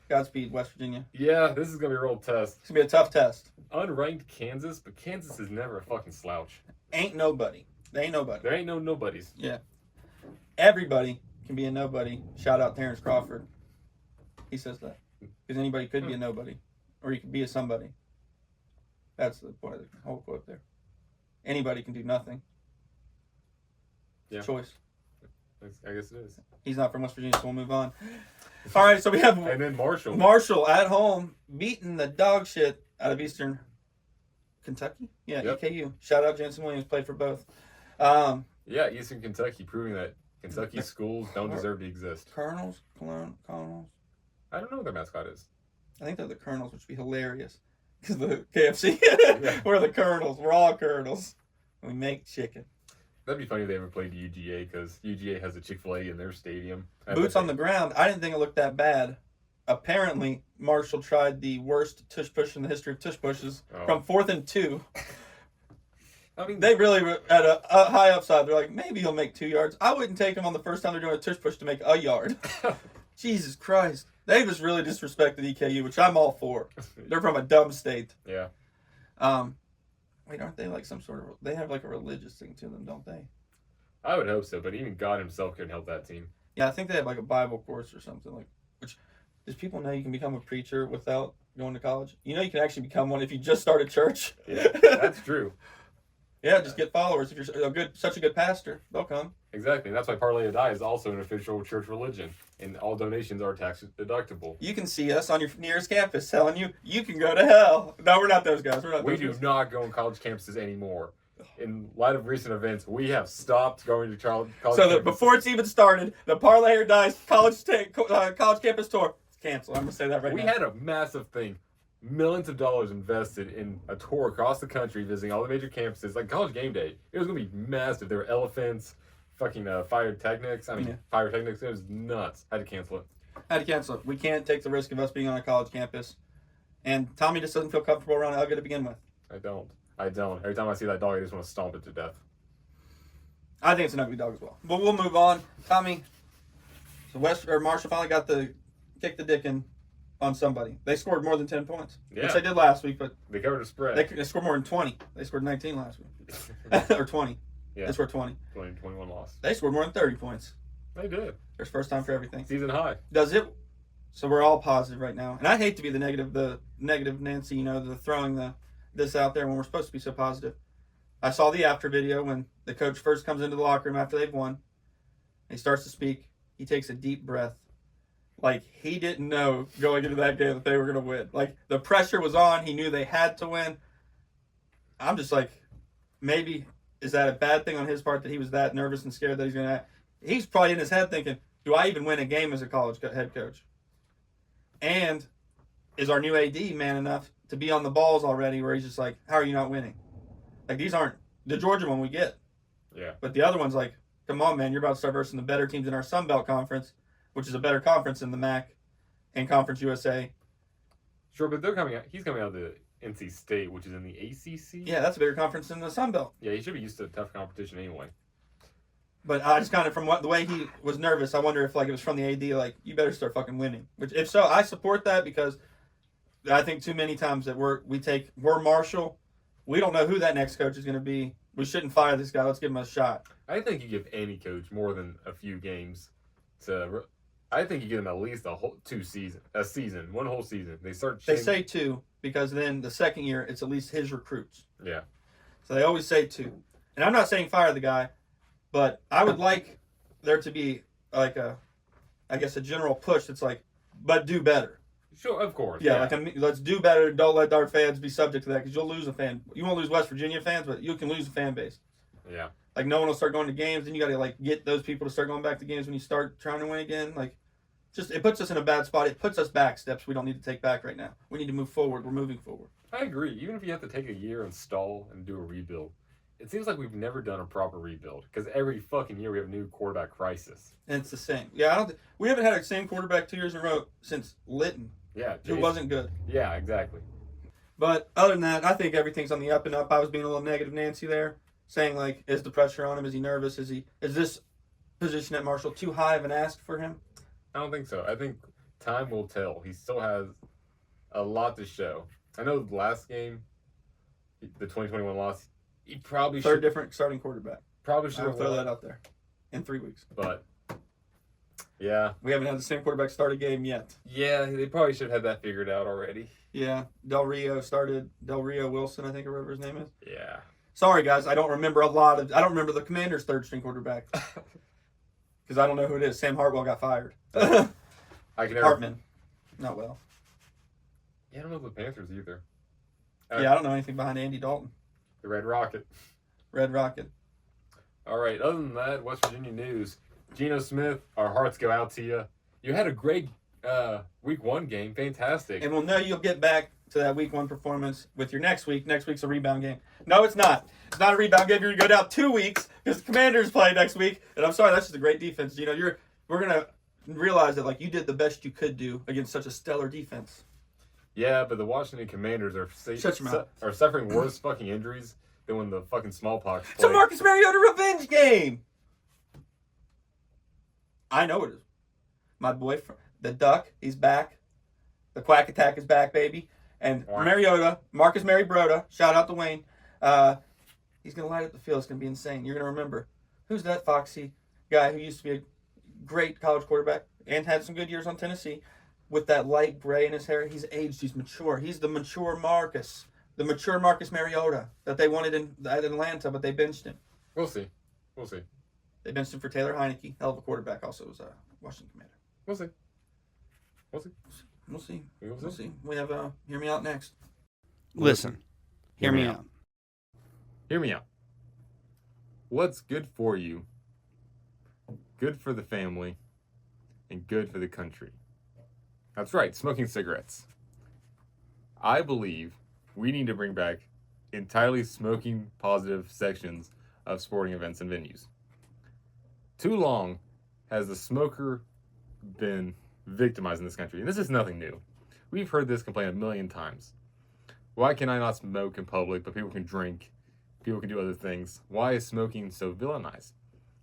Godspeed, West Virginia. Yeah, this is gonna be a real test. It's gonna be a tough test. Unranked Kansas, but Kansas is never a fucking slouch. Ain't nobody. They ain't nobody. There ain't no nobodies. Yeah. Everybody can be a nobody. Shout out Terrence Crawford. He says that. Because anybody could be a nobody. Or you could be a somebody. That's the point of the whole quote there. Anybody can do nothing. Yeah. Choice. I guess it is. He's not from West Virginia, so we'll move on. All right, so we have And then Marshall. Marshall at home beating the dog shit out of Eastern Kentucky. Yeah, Yep. EKU. Shout out Jensen Williams, played for both. Yeah, Eastern Kentucky, proving that Kentucky schools don't deserve to exist. Colonels. I don't know what their mascot is. I think they're the Colonels, which would be hilarious. Because the KFC, Yeah. we're the Colonels. We're all Colonels. We make chicken. That'd be funny if they ever played UGA, because UGA has a Chick-fil-A in their stadium. Boots on the ground. I didn't think it looked that bad. Apparently, Marshall tried the worst tush push in the history of tush pushes from 4th and 2. I mean, They really were at a high upside. They're like, maybe he'll make 2 yards. I wouldn't take him on the first time they're doing a tush push to make a yard. Jesus Christ. They just really disrespected EKU, which I'm all for. They're from a dumb state. Yeah. Wait, aren't they like some sort of... They have like a religious thing to them, don't they? I would hope so, but even God himself couldn't help that team. Yeah, I think they have like a Bible course or something. Which, does people know you can become a preacher without going to college? You know you can actually become one if you just start a church. Yeah, that's true. Yeah, just get followers. If you're such a good pastor, they'll come. Exactly. And that's why Parlayin is also an official church religion, and all donations are tax deductible. You can see us on your nearest campus telling you can go to hell. No, we're not those guys. We do not go on college campuses anymore. In light of recent events, we have stopped going to college campuses. Before it's even started, the Parlay or Dice college campus tour is canceled. I'm going to say that right now. We had a massive thing. Millions of dollars invested in a tour across the country, visiting all the major campuses, like College Game Day. It was going to be massive. There were elephants, fucking pyrotechnics. Pyrotechnics. It was nuts. I had to cancel it. We can't take the risk of us being on a college campus. And Tommy just doesn't feel comfortable around Elga to begin with. I don't. Every time I see that dog, I just want to stomp it to death. I think it's an ugly dog as well. But we'll move on. Tommy, so Marshall finally got the kick the dick in on somebody. They scored more than 10 points, which they did last week, but they covered the spread. They scored more than 20. They scored 19 last week. Or 20. Yeah. They scored 20. 21 loss. They scored more than 30 points. They did. Their first time for everything. Season high. Does it? So we're all positive right now. And I hate to be the negative Nancy, the throwing this out there when we're supposed to be so positive. I saw the after video when the coach first comes into the locker room after they've won. He starts to speak. He takes a deep breath. Like, he didn't know going into that game that they were going to win. Like, the pressure was on. He knew they had to win. I'm just like, maybe, is that a bad thing on his part that he was that nervous and scared that he's going to... He's probably in his head thinking, do I even win a game as a college head coach? And is our new AD man enough to be on the balls already where he's just like, how are you not winning? Like, these aren't... The Georgia one we get. Yeah. But the other one's like, come on, man, you're about to start versing the better teams in our Sun Belt Conference, which is a better conference than the MAC and Conference USA. Sure, but he's coming out of the NC State, which is in the ACC. Yeah, that's a bigger conference than the Sun Belt. Yeah, he should be used to tough competition anyway. But I just kind of, from the way he was nervous, I wonder if it was from the AD, like, you better start fucking winning. Which, if so, I support that because I think too many times that we're Marshall, we don't know who that next coach is going to be. We shouldn't fire this guy. Let's give him a shot. I think you give any coach more than a few games to. I think you give them at least one whole season. They say 2 because then the second year it's at least his recruits. Yeah. So they always say 2. And I'm not saying fire the guy, but I would like there to be like a general push that's like, but do better. Sure, of course. Yeah. Like let's do better. Don't let our fans be subject to that because you'll lose a fan. You won't lose West Virginia fans, but you can lose a fan base. Yeah. Like no one will start going to games, and you got to like get those people to start going back to games when you start trying to win again. Like, just it puts us in a bad spot. It puts us back steps we don't need to take back right now. We need to move forward. We're moving forward. I agree. Even if you have to take a year and stall and do a rebuild, it seems like we've never done a proper rebuild because every fucking year we have a new quarterback crisis. And it's the same. Yeah, we haven't had the same quarterback 2 years in a row since Litton. Yeah, who wasn't good. Yeah, exactly. But other than that, I think everything's on the up and up. I was being a little negative Nancy there, saying like, is the pressure on him? Is he nervous? Is this position at Marshall too high of an ask for him? I don't think so. I think time will tell. He still has a lot to show. I know the last game, the 2021 loss, he probably third different starting quarterback. Probably should have throw that out there in 3 weeks. But yeah, we haven't had the same quarterback start a game yet. Yeah, they probably should have had that figured out already. Yeah, Del Rio Wilson, I think, or whatever his name is. Yeah. Sorry, guys, I don't remember I don't remember the Commanders' third string quarterback because I don't know who it is. Sam Hartwell got fired. Hartman, not well. Yeah, I don't know the Panthers either. Yeah, I don't know anything behind Andy Dalton. The Red Rocket. Red Rocket. All right. Other than that, West Virginia news. Geno Smith, our hearts go out to you. You had a great week 1 game. Fantastic. And we'll know you'll get back to that week 1 performance with your next week. Next week's a rebound game. No, it's not. It's not a rebound game. You're going to go down 2 weeks because the Commanders play next week. And I'm sorry, that's just a great defense. You know, we're going to realize that like you did the best you could do against such a stellar defense. Yeah, but the Washington Commanders are suffering worse fucking injuries than when the fucking smallpox played. It's a Marcus Mariota revenge game. I know it is. My boyfriend, the Duck, he's back. The Quack Attack is back, baby. And Mariota, Marcus Mariota, shout out to Wayne. He's going to light up the field. It's going to be insane. You're going to remember, who's that foxy guy who used to be a great college quarterback and had some good years on Tennessee with that light gray in his hair? He's aged. He's mature. He's the mature Marcus. The mature Marcus Mariota that they wanted in Atlanta, but they benched him. We'll see. They benched him for Taylor Heineke. Hell of a quarterback. Also was a Washington Commander. We'll see. We'll see. We have Hear Me Out next. Listen. Hear me out. Hear me out. What's good for you, good for the family, and good for the country? That's right, smoking cigarettes. I believe we need to bring back entirely smoking positive sections of sporting events and venues. Too long has the smoker been victimized in this country, and this is nothing new. We've heard this complaint a million times. Why can I not smoke in public, but people can drink, people can do other things? Why is smoking so villainized?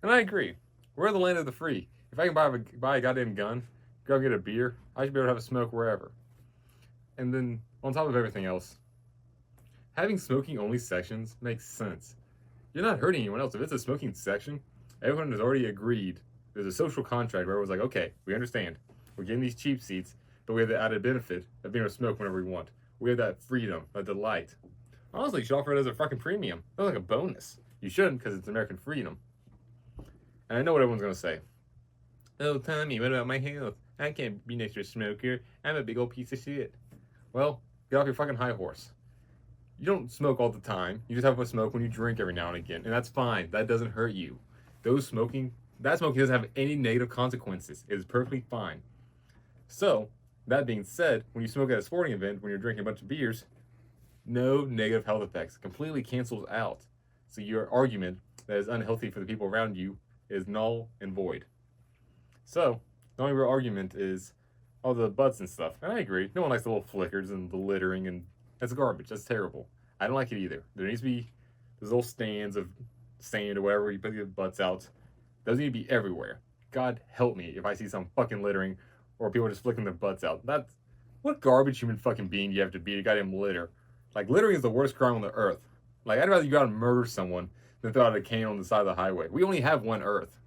And I agree. We're the land of the free. If I can buy a goddamn gun, go get a beer, I should be able to have a smoke wherever. And then, on top of everything else, having smoking-only sections makes sense. You're not hurting anyone else. If it's a smoking section, everyone has already agreed. There's a social contract where everyone's like, okay, we understand. We're getting these cheap seats, but we have the added benefit of being able to smoke whenever we want. We have that freedom, that delight. Honestly, you should offer it as a fucking premium. Not like a bonus. You shouldn't, because it's American freedom. And I know what everyone's going to say. Oh, Tommy, what about my health? I can't be next to a smoker. I'm a big old piece of shit. Well, get off your fucking high horse. You don't smoke all the time. You just have a smoke when you drink every now and again. And that's fine. That doesn't hurt you. That smoking doesn't have any negative consequences. It is perfectly fine. So, that being said, when you smoke at a sporting event, when you're drinking a bunch of beers, no negative health effects. Completely cancels out. So your argument that is unhealthy for the people around you is null and void. So, the only real argument is all the butts and stuff. And I agree. No one likes the little flickers and the littering, and that's garbage. That's terrible. I don't like it either. There needs to be those little stands of sand or whatever you put your butts out. Those need to be everywhere. God help me if I see some fucking littering or people just flicking their butts out. What garbage human fucking being do you have to be to goddamn litter? Like, littering is the worst crime on the earth. Like, I'd rather you go out and murder someone than throw out a cane on the side of the highway. We only have one Earth.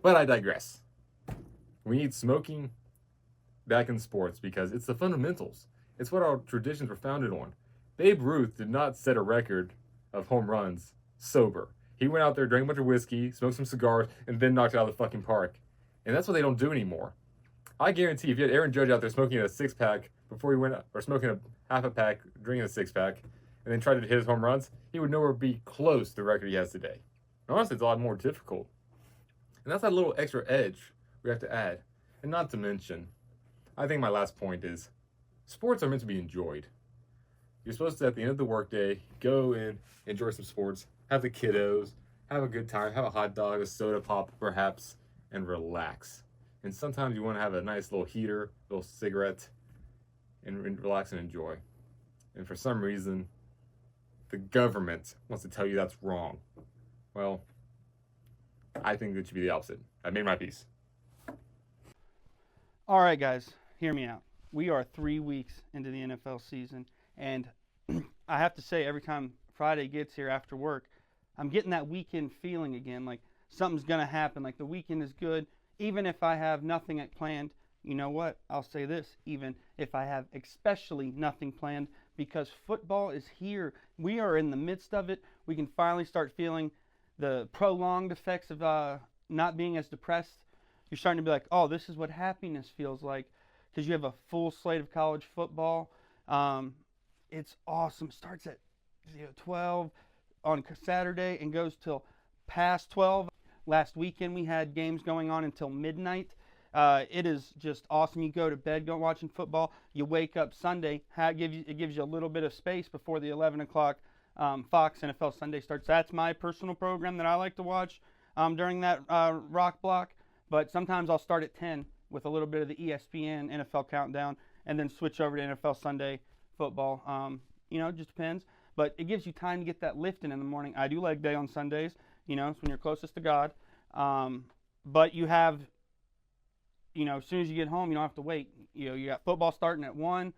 But I digress. We need smoking back in sports because it's the fundamentals. It's what our traditions were founded on. Babe Ruth did not set a record of home runs sober. He went out there, drank a bunch of whiskey, smoked some cigars, and then knocked it out of the fucking park. And that's what they don't do anymore. I guarantee if you had Aaron Judge out there smoking a six-pack before he went, or smoking a half a pack, drinking a six-pack, and then tried to hit his home runs, he would nowhere be close to the record he has today. And honestly, it's a lot more difficult. And that's that little extra edge we have to add. And not to mention, I think my last point is, sports are meant to be enjoyed. You're supposed to, at the end of the workday, go and enjoy some sports, have the kiddos, have a good time, have a hot dog, a soda pop perhaps, and relax. And sometimes you want to have a nice little heater, little cigarette, and relax and enjoy. And for some reason, the government wants to tell you that's wrong. Well, I think it should be the opposite. I made my piece. All right, guys, hear me out. We are 3 weeks into the NFL season, and I have to say, every time Friday gets here after work, I'm getting that weekend feeling again, like something's going to happen, like the weekend is good. Even if I have nothing planned, you know what? I'll say this, even if I have especially nothing planned, because football is here. We are in the midst of it. We can finally start feeling the prolonged effects of not being as depressed. You're starting to be like, oh, this is what happiness feels like, because you have a full slate of college football. It's awesome. It starts at 12 on Saturday and goes till past 12. Last weekend we had games going on until midnight. It is just awesome. You go to bed watching football. You wake up Sunday. It gives you a little bit of space before the 11 o'clock Fox NFL Sunday starts. That's my personal program that I like to watch during that rock block. But sometimes I'll start at 10 with a little bit of the ESPN NFL countdown and then switch over to NFL Sunday football. It just depends. But it gives you time to get that lifting in the morning. I do leg day on Sundays. It's when you're closest to God. But you have, as soon as you get home, you don't have to wait. You got football starting at 1.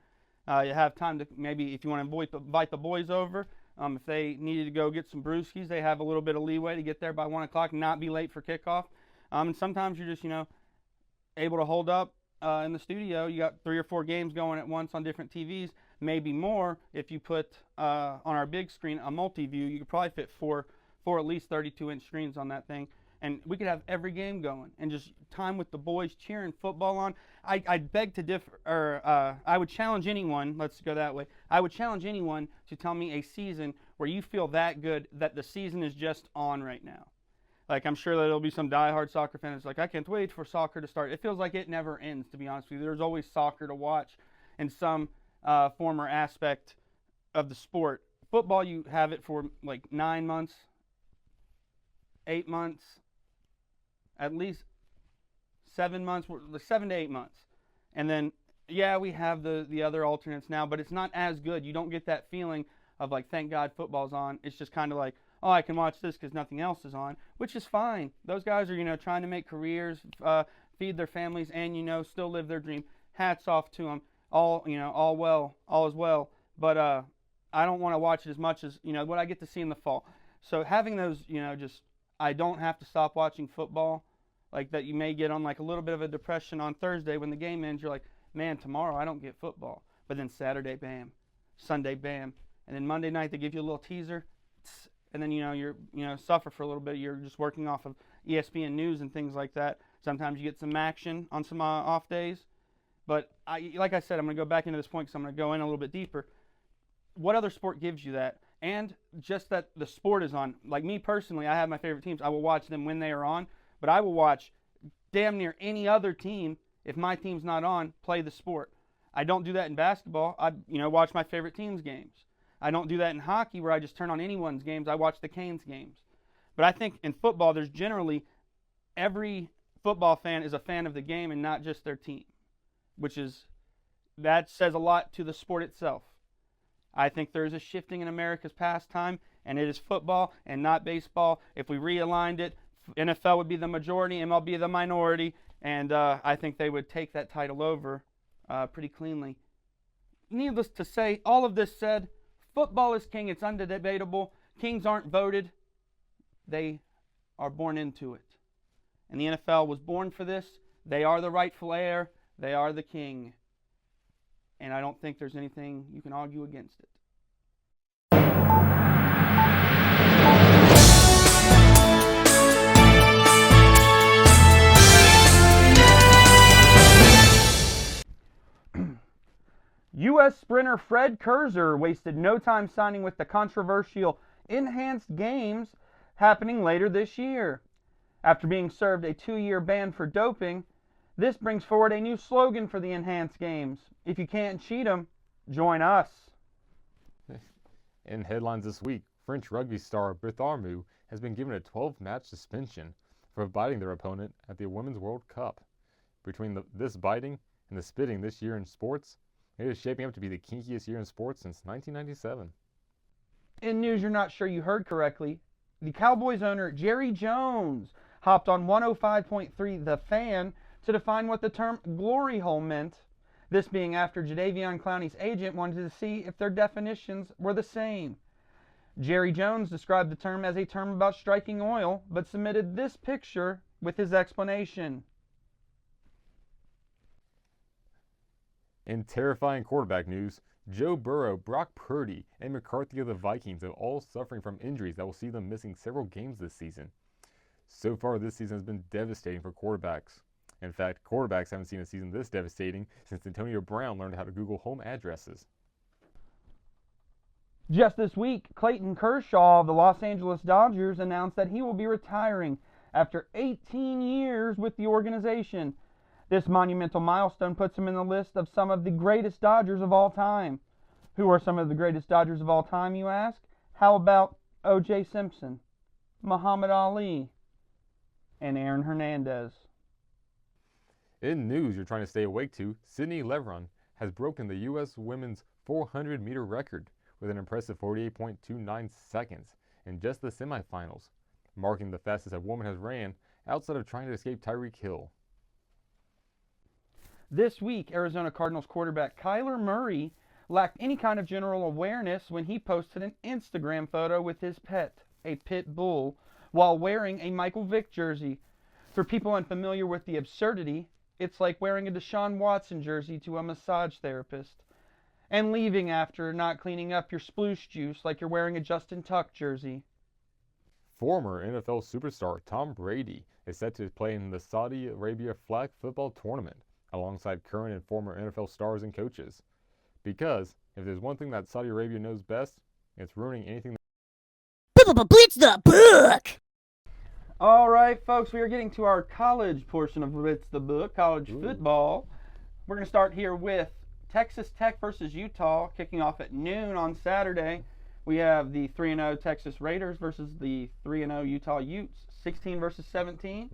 You have time to, maybe if you want to invite the boys over, if they needed to go get some brewskis, they have a little bit of leeway to get there by 1 o'clock, not be late for kickoff. And sometimes you're just, able to hold up in the studio. You got 3 or 4 games going at once on different TVs, maybe more if you put on our big screen a multi-view. You could probably fit four at least 32-inch screens on that thing. And we could have every game going and just time with the boys cheering football on. I beg to differ, or I would challenge anyone, let's go that way. I would challenge anyone to tell me a season where you feel that good that the season is just on right now. Like, I'm sure that there'll be some diehard soccer fan that's like, I can't wait for soccer to start. It feels like it never ends, to be honest with you. There's always soccer to watch in some form or aspect of the sport. Football, you have it for like 9 months, 8 months, at least 7 months, 7 to 8 months. And then, yeah, we have the other alternates now, but it's not as good. You don't get that feeling of like, thank God football's on. It's just kind of like, oh, I can watch this because nothing else is on, which is fine. Those guys are, trying to make careers, feed their families, and, still live their dream. Hats off to them. All is well. But I don't want to watch it as much as, what I get to see in the fall. So having those, I don't have to stop watching football, like that you may get on like a little bit of a depression on Thursday when the game ends. You're like, man, tomorrow I don't get football. But then Saturday, bam. Sunday, bam. And then Monday night they give you a little teaser. And then, you're, suffer for a little bit. You're just working off of ESPN News and things like that. Sometimes you get some action on some off days. But like I said, I'm going to go back into this point because I'm going to go in a little bit deeper. What other sport gives you that? And just that the sport is on. Like me personally, I have my favorite teams. I will watch them when they are on. But I will watch damn near any other team, if my team's not on, play the sport. I don't do that in basketball. I watch my favorite team's games. I don't do that in hockey where I just turn on anyone's games. I watch the Canes games. But I think in football, there's generally every football fan is a fan of the game and not just their team, that says a lot to the sport itself. I think there's a shifting in America's pastime, and it is football and not baseball. If we realigned it, NFL would be the majority, MLB the minority, and I think they would take that title over pretty cleanly. Needless to say, all of this said, football is king. It's undebatable. Kings aren't voted. They are born into it. And the NFL was born for this. They are the rightful heir. They are the king. And I don't think there's anything you can argue against it. U.S. sprinter Fred Kurzer wasted no time signing with the controversial Enhanced Games happening later this year. After being served a 2-year ban for doping, this brings forward a new slogan for the Enhanced Games. If you can't cheat 'em, join us. In headlines this week, French rugby star Bertharmu has been given a 12-match suspension for biting their opponent at the Women's World Cup. Between this biting and the spitting this year in sports, it is shaping up to be the kinkiest year in sports since 1997. In news you're not sure you heard correctly, the Cowboys owner Jerry Jones hopped on 105.3 The Fan to define what the term glory hole meant, this being after Jadeveon Clowney's agent wanted to see if their definitions were the same. Jerry Jones described the term as a term about striking oil, but submitted this picture with his explanation. In terrifying quarterback news, Joe Burrow, Brock Purdy, and McCarthy of the Vikings are all suffering from injuries that will see them missing several games this season. So far, this season has been devastating for quarterbacks. In fact, quarterbacks haven't seen a season this devastating since Antonio Brown learned how to Google home addresses. Just this week, Clayton Kershaw of the Los Angeles Dodgers announced that he will be retiring after 18 years with the organization. This monumental milestone puts him in the list of some of the greatest Dodgers of all time. Who are some of the greatest Dodgers of all time, you ask? How about O.J. Simpson, Muhammad Ali, and Aaron Hernandez? In news you're trying to stay awake to, Sydney Leveron has broken the U.S. women's 400-meter record with an impressive 48.29 seconds in just the semifinals, marking the fastest a woman has ran outside of trying to escape Tyreek Hill. This week, Arizona Cardinals quarterback Kyler Murray lacked any kind of general awareness when he posted an Instagram photo with his pet, a pit bull, while wearing a Michael Vick jersey. For people unfamiliar with the absurdity, it's like wearing a Deshaun Watson jersey to a massage therapist and leaving after not cleaning up your sploosh juice like you're wearing a Justin Tuck jersey. Former NFL superstar Tom Brady is set to play in the Saudi Arabia flag football tournament alongside current and former NFL stars and coaches. Because if there's one thing that Saudi Arabia knows best, it's ruining anything. Blitz the Book! All right, folks, we are getting to our college portion of Blitz the Book, college football. We're going to start here with Texas Tech versus Utah, kicking off at noon on Saturday. We have the 3-0 Texas Raiders versus the 3-0 Utah Utes, 16 versus 17.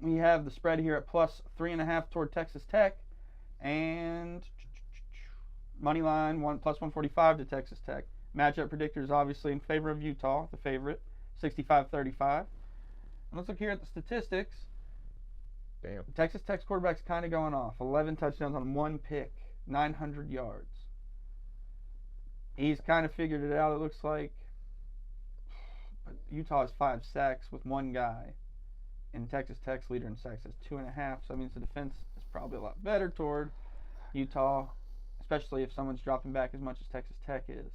We have the spread here at plus 3.5 toward Texas Tech, and money line plus 145 to Texas Tech. Matchup predictors obviously in favor of Utah, the favorite, 65-35. And let's look here at the statistics. Damn. Texas Tech's quarterback's kind of going off. 11 touchdowns on 1 pick, 900 yards. He's kind of figured it out, it looks like. But Utah has 5 sacks with 1 guy. And Texas Tech's leader in sacks has 2.5. So that means the defense is probably a lot better toward Utah, especially if someone's dropping back as much as Texas Tech is.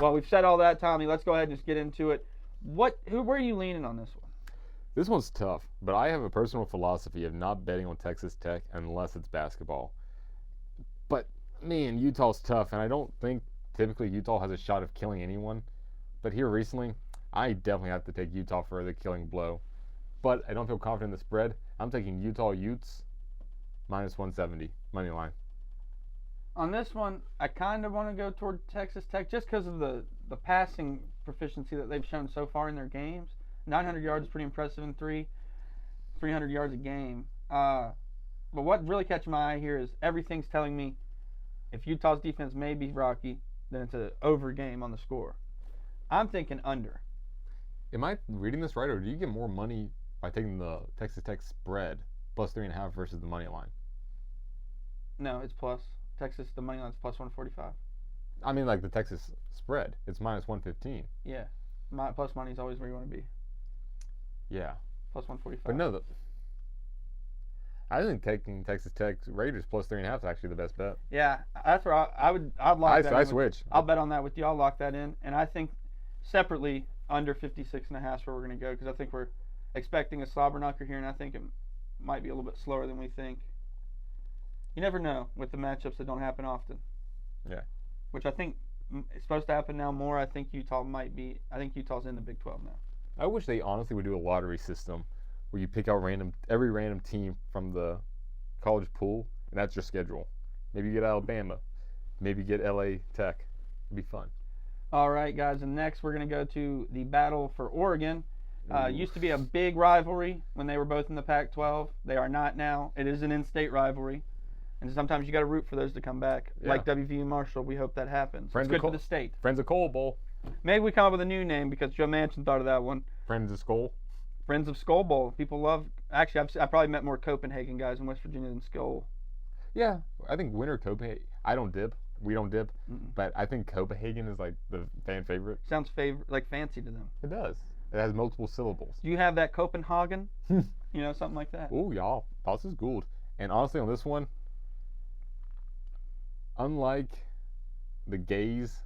Well, we've said all that, Tommy. Let's go ahead and just get into it. Where are you leaning on this one? This one's tough, but I have a personal philosophy of not betting on Texas Tech unless it's basketball. But, man, Utah's tough, and I don't think typically Utah has a shot of killing anyone. But here recently, I definitely have to take Utah for the killing blow. But I don't feel confident in the spread. I'm taking Utah Utes minus 170, money line. On this one, I kind of want to go toward Texas Tech just because of the passing proficiency that they've shown so far in their games. 900 yards is pretty impressive in 300 yards a game. But what really catches my eye here is everything's telling me if Utah's defense may be rocky, then it's an over game on the score. I'm thinking under. Am I reading this right, or do you get more money by taking the Texas Tech spread plus 3.5 versus the money line? No, it's plus. Texas, the money line's plus 145. I mean, like the Texas spread. It's minus 115. Yeah. Plus money is always where you want to be. Yeah. Plus 145. But no, I think taking Texas Tech Raiders plus 3.5 is actually the best bet. Yeah, that's where I'd lock that in. I switch. I'll bet on that with you. I'll lock that in. And I think separately, under 56.5 is where we're going to go, because I think we're expecting a slobber knocker here, and I think it might be a little bit slower than we think. You never know with the matchups that don't happen often. Yeah. Which I think is supposed to happen now more. I think Utah's in the Big 12 now. I wish they honestly would do a lottery system where you pick out every random team from the college pool, and that's your schedule. Maybe you get Alabama. Maybe you get LA Tech. It'd be fun. All right, guys, and next we're going to go to the battle for Oregon. Used to be a big rivalry when they were both in the Pac-12. They are not now. It is an in-state rivalry. And sometimes you got to root for those to come back. Yeah. Like WVU Marshall, we hope that happens. It's good for the state. Friends of Coal Bowl. Maybe we come up with a new name because Joe Manchin thought of that one. Friends of Skull. Friends of Skull Bowl. People love. Actually, I probably met more Copenhagen guys in West Virginia than Skull. Yeah, I think winter Copenhagen. I don't dip. We don't dip. But I think Copenhagen is like the fan favorite. Sounds like fancy to them. It does. It has multiple syllables. Do you have that Copenhagen? Something like that. Oh, y'all. Das is good. And honestly, on this one, unlike the gays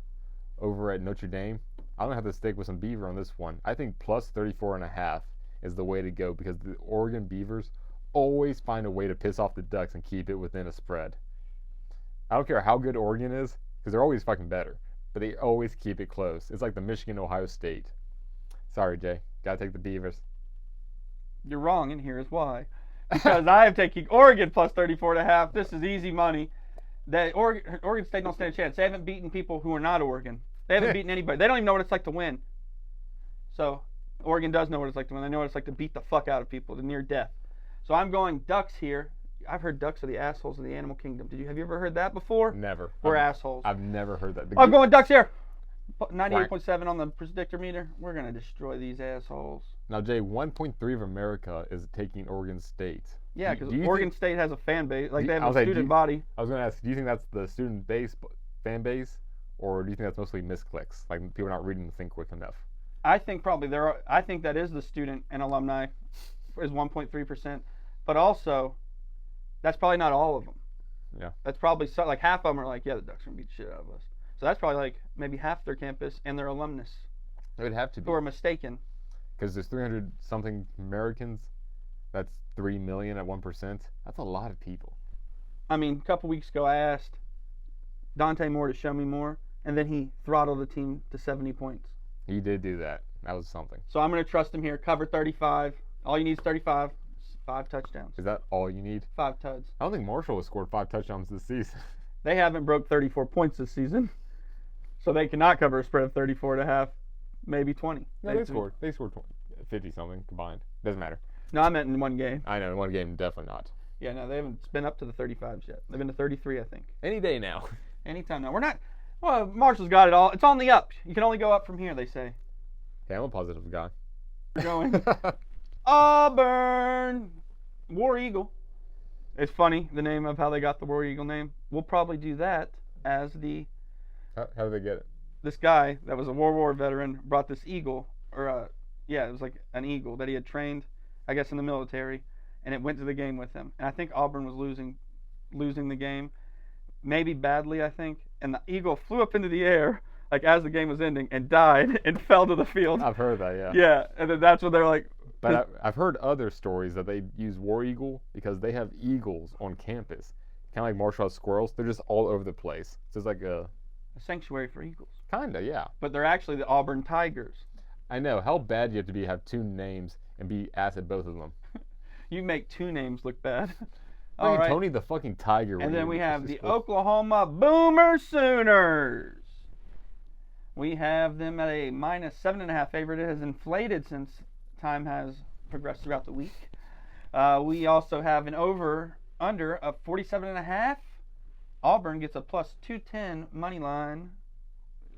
over at Notre Dame, I'm going to have to stick with some Beaver on this one. I think plus 34.5 is the way to go, because the Oregon Beavers always find a way to piss off the Ducks and keep it within a spread. I don't care how good Oregon is, because they're always fucking better, but they always keep it close. It's like the Michigan-Ohio State. Sorry, Jay. Got to take the Beavers. You're wrong, and here's why. Because I am taking Oregon plus 34.5. This is easy money. That Oregon State don't stand a chance. They haven't beaten people who are not Oregon. They haven't beaten anybody. They don't even know what it's like to win. So Oregon does know what it's like to win. They know what it's like to beat the fuck out of people to near death. So I'm going Ducks here. I've heard Ducks are the assholes of the animal kingdom. Have you ever heard that before? Never. We're assholes. I've never heard that. I'm going Ducks here. 98.7 on the predictor meter. We're going to destroy these assholes. Now, Jay, 1.3 of America is taking Oregon State. Yeah, because Oregon State has a fan base. Like, they have a student body. I was going to ask, do you think that's the student base, fan base, or do you think that's mostly misclicks? Like, people are not reading the thing quick enough? I think probably I think that is the student and alumni is 1.3%. But also, that's probably not all of them. Yeah. That's probably like half of them are like, yeah, the Ducks are going to beat the shit out of us. So that's probably like maybe half their campus and their alumnus. It would have to be. Who are mistaken. Because there's 300-something Americans. That's 3 million at 1%. That's a lot of people. I mean, a couple weeks ago I asked Dante Moore to show me more, and then he throttled the team to 70 points. He did do that. That was something. So I'm going to trust him here. Cover 35. All you need is 35. 5 touchdowns. Is that all you need? 5 tuds. I don't think Marshall has scored 5 touchdowns this season. They haven't broke 34 points this season. So they cannot cover a spread of 34.5, maybe 20. No, they scored 50-something combined. Doesn't matter. No, I meant in one game. I know, in one game, definitely not. Yeah, no, they haven't been up to the 35s yet. They've been to 33, I think. Any day now. Anytime now. We're not. Well, Marshall's got it all. It's on the up. You can only go up from here, they say. Yeah, I'm a positive guy. We're going Auburn. War Eagle. It's funny, the name of how they got the War Eagle name. We'll probably do that as the... How did they get it? This guy that was a World War veteran brought this eagle, it was like an eagle that he had trained, I guess, in the military, and it went to the game with him. And I think Auburn was losing the game, maybe badly, I think. And the eagle flew up into the air, like as the game was ending, and died and fell to the field. I've heard that, yeah. Yeah, and then that's when they're like... But I've heard other stories that they use War Eagle because they have eagles on campus. Kind of like Marshall has squirrels. They're just all over the place. So it's like a sanctuary for eagles. Kinda, yeah. But they're actually the Auburn Tigers. I know. How bad do you have to have 2 names and be ass at both of them? You make 2 names look bad. All right. Tony the fucking Tiger. And then we have the Oklahoma Boomer Sooners. We have them at a minus 7.5 favorite. It has inflated since time has progressed throughout the week. We also have an over-under of 47.5. Auburn gets a plus 210 money line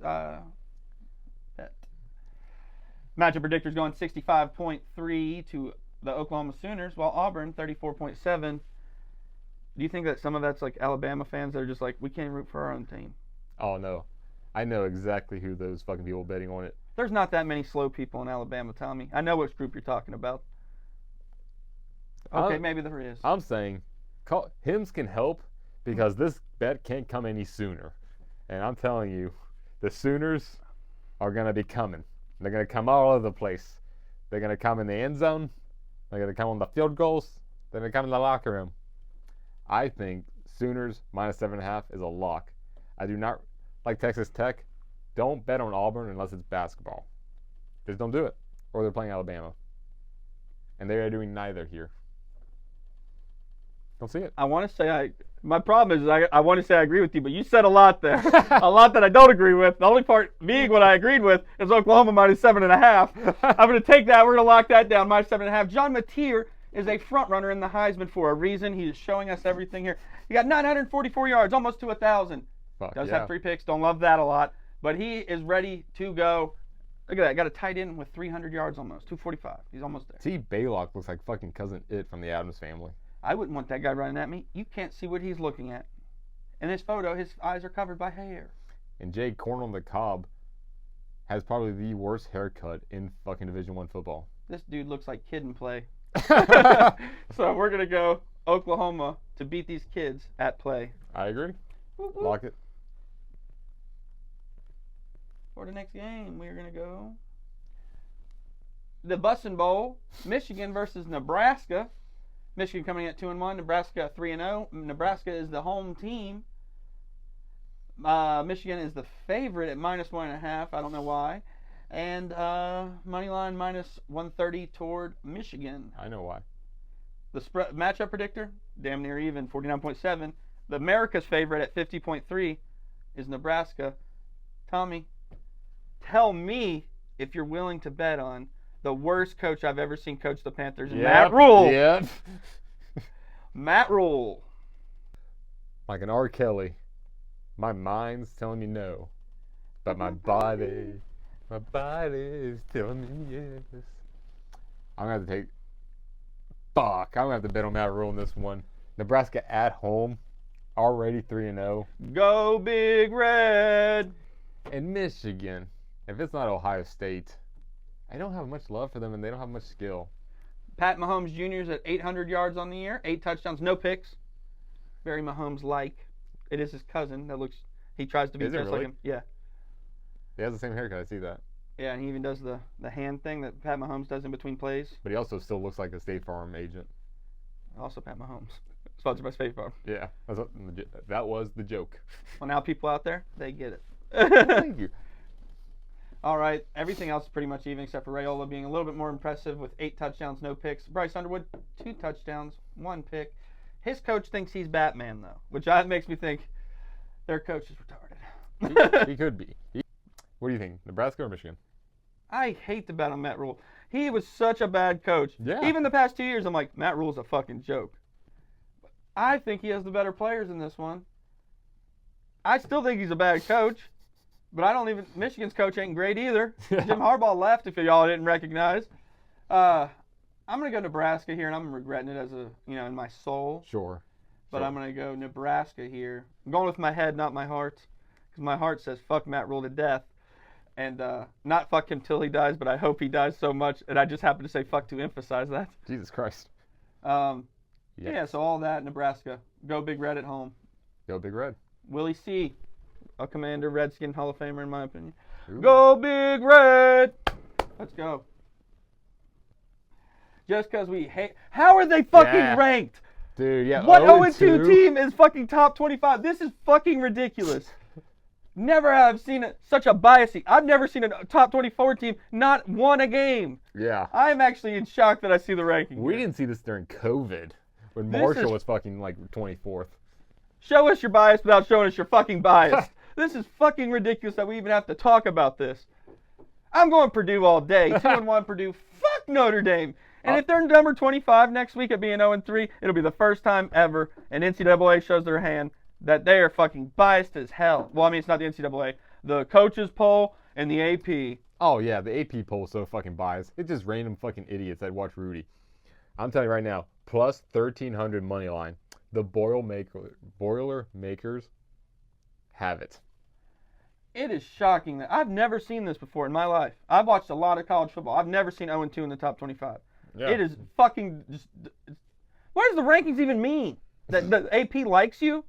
bet. Matchup predictors going 65.3 to the Oklahoma Sooners, while Auburn 34.7. Do you think that some of that's like Alabama fans that are just like, we can't root for our own team? Oh, no. I know exactly who those fucking people betting on it. There's not that many slow people in Alabama, Tommy. I know which group you're talking about. Okay, maybe there is. I'm saying Hims can help because this bet can't come any sooner. And I'm telling you, the Sooners are going to be coming. They're going to come all over the place. They're going to come in the end zone. They're going to come on the field goals. They're going to come in the locker room. I think Sooners minus 7.5 is a lock. I do not like Texas Tech. Don't bet on Auburn unless it's basketball. Just don't do it. Or they're playing Alabama. And they are doing neither here. Don't see it. I want to say my problem is I want to say I agree with you, but you said a lot there. A lot that I don't agree with. The only part being what I agreed with is Oklahoma minus 7.5. I'm going to take that. We're going to lock that down, minus 7.5. John Mateer is a front runner in the Heisman for a reason. He is showing us everything here. He got 944 yards, almost to 1,000. Does have 3 picks. Don't love that a lot. But he is ready to go. Look at that. Got a tight end with 300 yards almost. 245. He's almost there. T. Baylock looks like fucking cousin It from the Addams Family. I wouldn't want that guy running at me. You can't see what he's looking at. In this photo, his eyes are covered by hair. And Jay Corn on the Cob has probably the worst haircut in fucking Division I football. This dude looks like Kid and Play. So we're going to go Oklahoma to beat these kids at Play. I agree. Lock it. For the next game, we're going to go the Bussin' Bowl, Michigan versus Nebraska. Michigan coming in at 2-1, Nebraska 3-0. Nebraska is the home team. Michigan is the favorite at minus 1.5. I don't know why. And moneyline minus 130 toward Michigan. I know why. The matchup predictor, damn near even, 49.7. The America's favorite at 50.3 is Nebraska. Tommy, tell me if you're willing to bet on the worst coach I've ever seen coach the Panthers, Matt Rule. Yep. Matt Rule. Like an R. Kelly. My mind's telling me no. But my body's telling me yes. I'm going to have to take... Fuck. I'm going to have to bet on Matt Rule in this one. Nebraska at home. Already 3-0. Go Big Red. And Michigan. If it's not Ohio State... I don't have much love for them, and they don't have much skill. Pat Mahomes Jr. is at 800 yards on the year, 8 touchdowns, no picks. Very Mahomes-like. It is his cousin that looks. He tries to be just like him. Yeah. He has the same haircut. I see that. Yeah, and he even does the hand thing that Pat Mahomes does in between plays. But he also still looks like a State Farm agent. Also, Pat Mahomes, sponsored by State Farm. Yeah, that was the joke. Well, now people out there, they get it. Thank you. All right, everything else is pretty much even except for Raiola being a little bit more impressive with 8 touchdowns, no picks. Bryce Underwood, 2 touchdowns, 1 pick. His coach thinks he's Batman, though, which makes me think their coach is retarded. He could be. What do you think, Nebraska or Michigan? I hate to bet on Matt Rule. He was such a bad coach. Yeah. Even the past 2 years, I'm like, Matt Rule's a fucking joke. I think he has the better players in this one. I still think he's a bad coach. But I don't even. Michigan's coach ain't great either. Jim Harbaugh left, if y'all didn't recognize. I'm gonna go Nebraska here, and I'm regretting it as in my soul. Sure. But I'm gonna go Nebraska here. I'm going with my head, not my heart, because my heart says fuck Matt Rule to death, and not fuck him till he dies. But I hope he dies so much, and I just happen to say fuck to emphasize that. Jesus Christ. Yeah. So all that, Nebraska. Go Big Red at home. Go Big Red. Willie C. A Commander, Redskin, Hall of Famer, in my opinion. Ooh. Go Big Red! Let's go. Just because we hate... How are they fucking ranked? Dude, yeah. What 0-2 team is fucking top 25? This is fucking ridiculous. Never have seen such a bias. I've never seen a top 24 team not won a game. Yeah. I'm actually in shock that I see the ranking. We didn't see this during COVID when Marshall was fucking like 24th. Show us your bias without showing us your fucking bias. This is fucking ridiculous that we even have to talk about this. I'm going Purdue all day. 2-1 Purdue. Fuck Notre Dame. And if they're number 25 next week at being 0-3, it'll be the first time ever, and NCAA shows their hand, that they are fucking biased as hell. Well, I mean, it's not the NCAA. The coaches poll and the AP. Oh, yeah, the AP poll is so fucking biased. It's just random fucking idiots that watch Rudy. I'm telling you right now, plus 1,300 money line. The Boilermakers have it. It is shocking that I've never seen this before in my life. I've watched a lot of college football. I've never seen 0-2 in the top 25. Yeah. It is fucking just. What does the rankings even mean? That the AP likes you?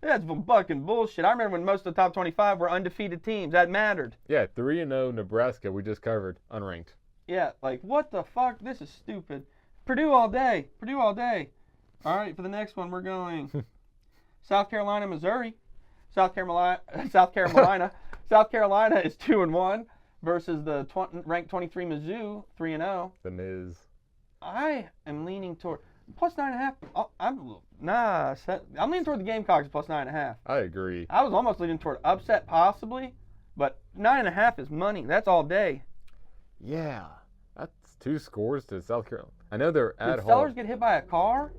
That's fucking bullshit. I remember when most of the top 25 were undefeated teams. That mattered. Yeah, 3-0 Nebraska we just covered, unranked. Yeah, like what the fuck? This is stupid. Purdue all day. Purdue all day. All right, for the next one, we're going South Carolina, Missouri. South Carolina is 2-1 versus the ranked 23 Mizzou, 3-0. The Miz. I am leaning toward plus 9.5. I'm leaning toward the Gamecocks plus 9.5. I agree. I was almost leaning toward upset possibly, but 9.5 is money. That's all day. Yeah, that's 2 scores to South Carolina. I know they're at Did home. Sellers get hit by a car?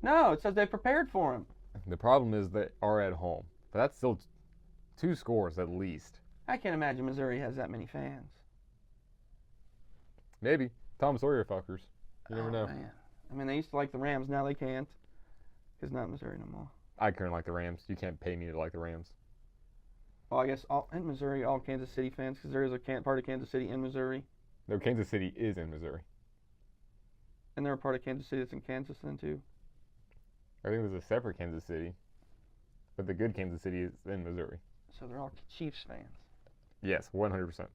No, it says they prepared for him. The problem is they are at home, but that's still 2 scores at least. I can't imagine Missouri has that many fans. Maybe Tom Sawyer fuckers. You never know. Man. I mean, they used to like the Rams. Now they can't. Because not Missouri no more. I couldn't like the Rams. You can't pay me to like the Rams. Well, I guess in Missouri, all Kansas City fans, because there is a part of Kansas City in Missouri. No, Kansas City is in Missouri. And they're a part of Kansas City that's in Kansas then, too. I think there's a separate Kansas City, but the good Kansas City is in Missouri. So they're all Chiefs fans. Yes, 100%. It's a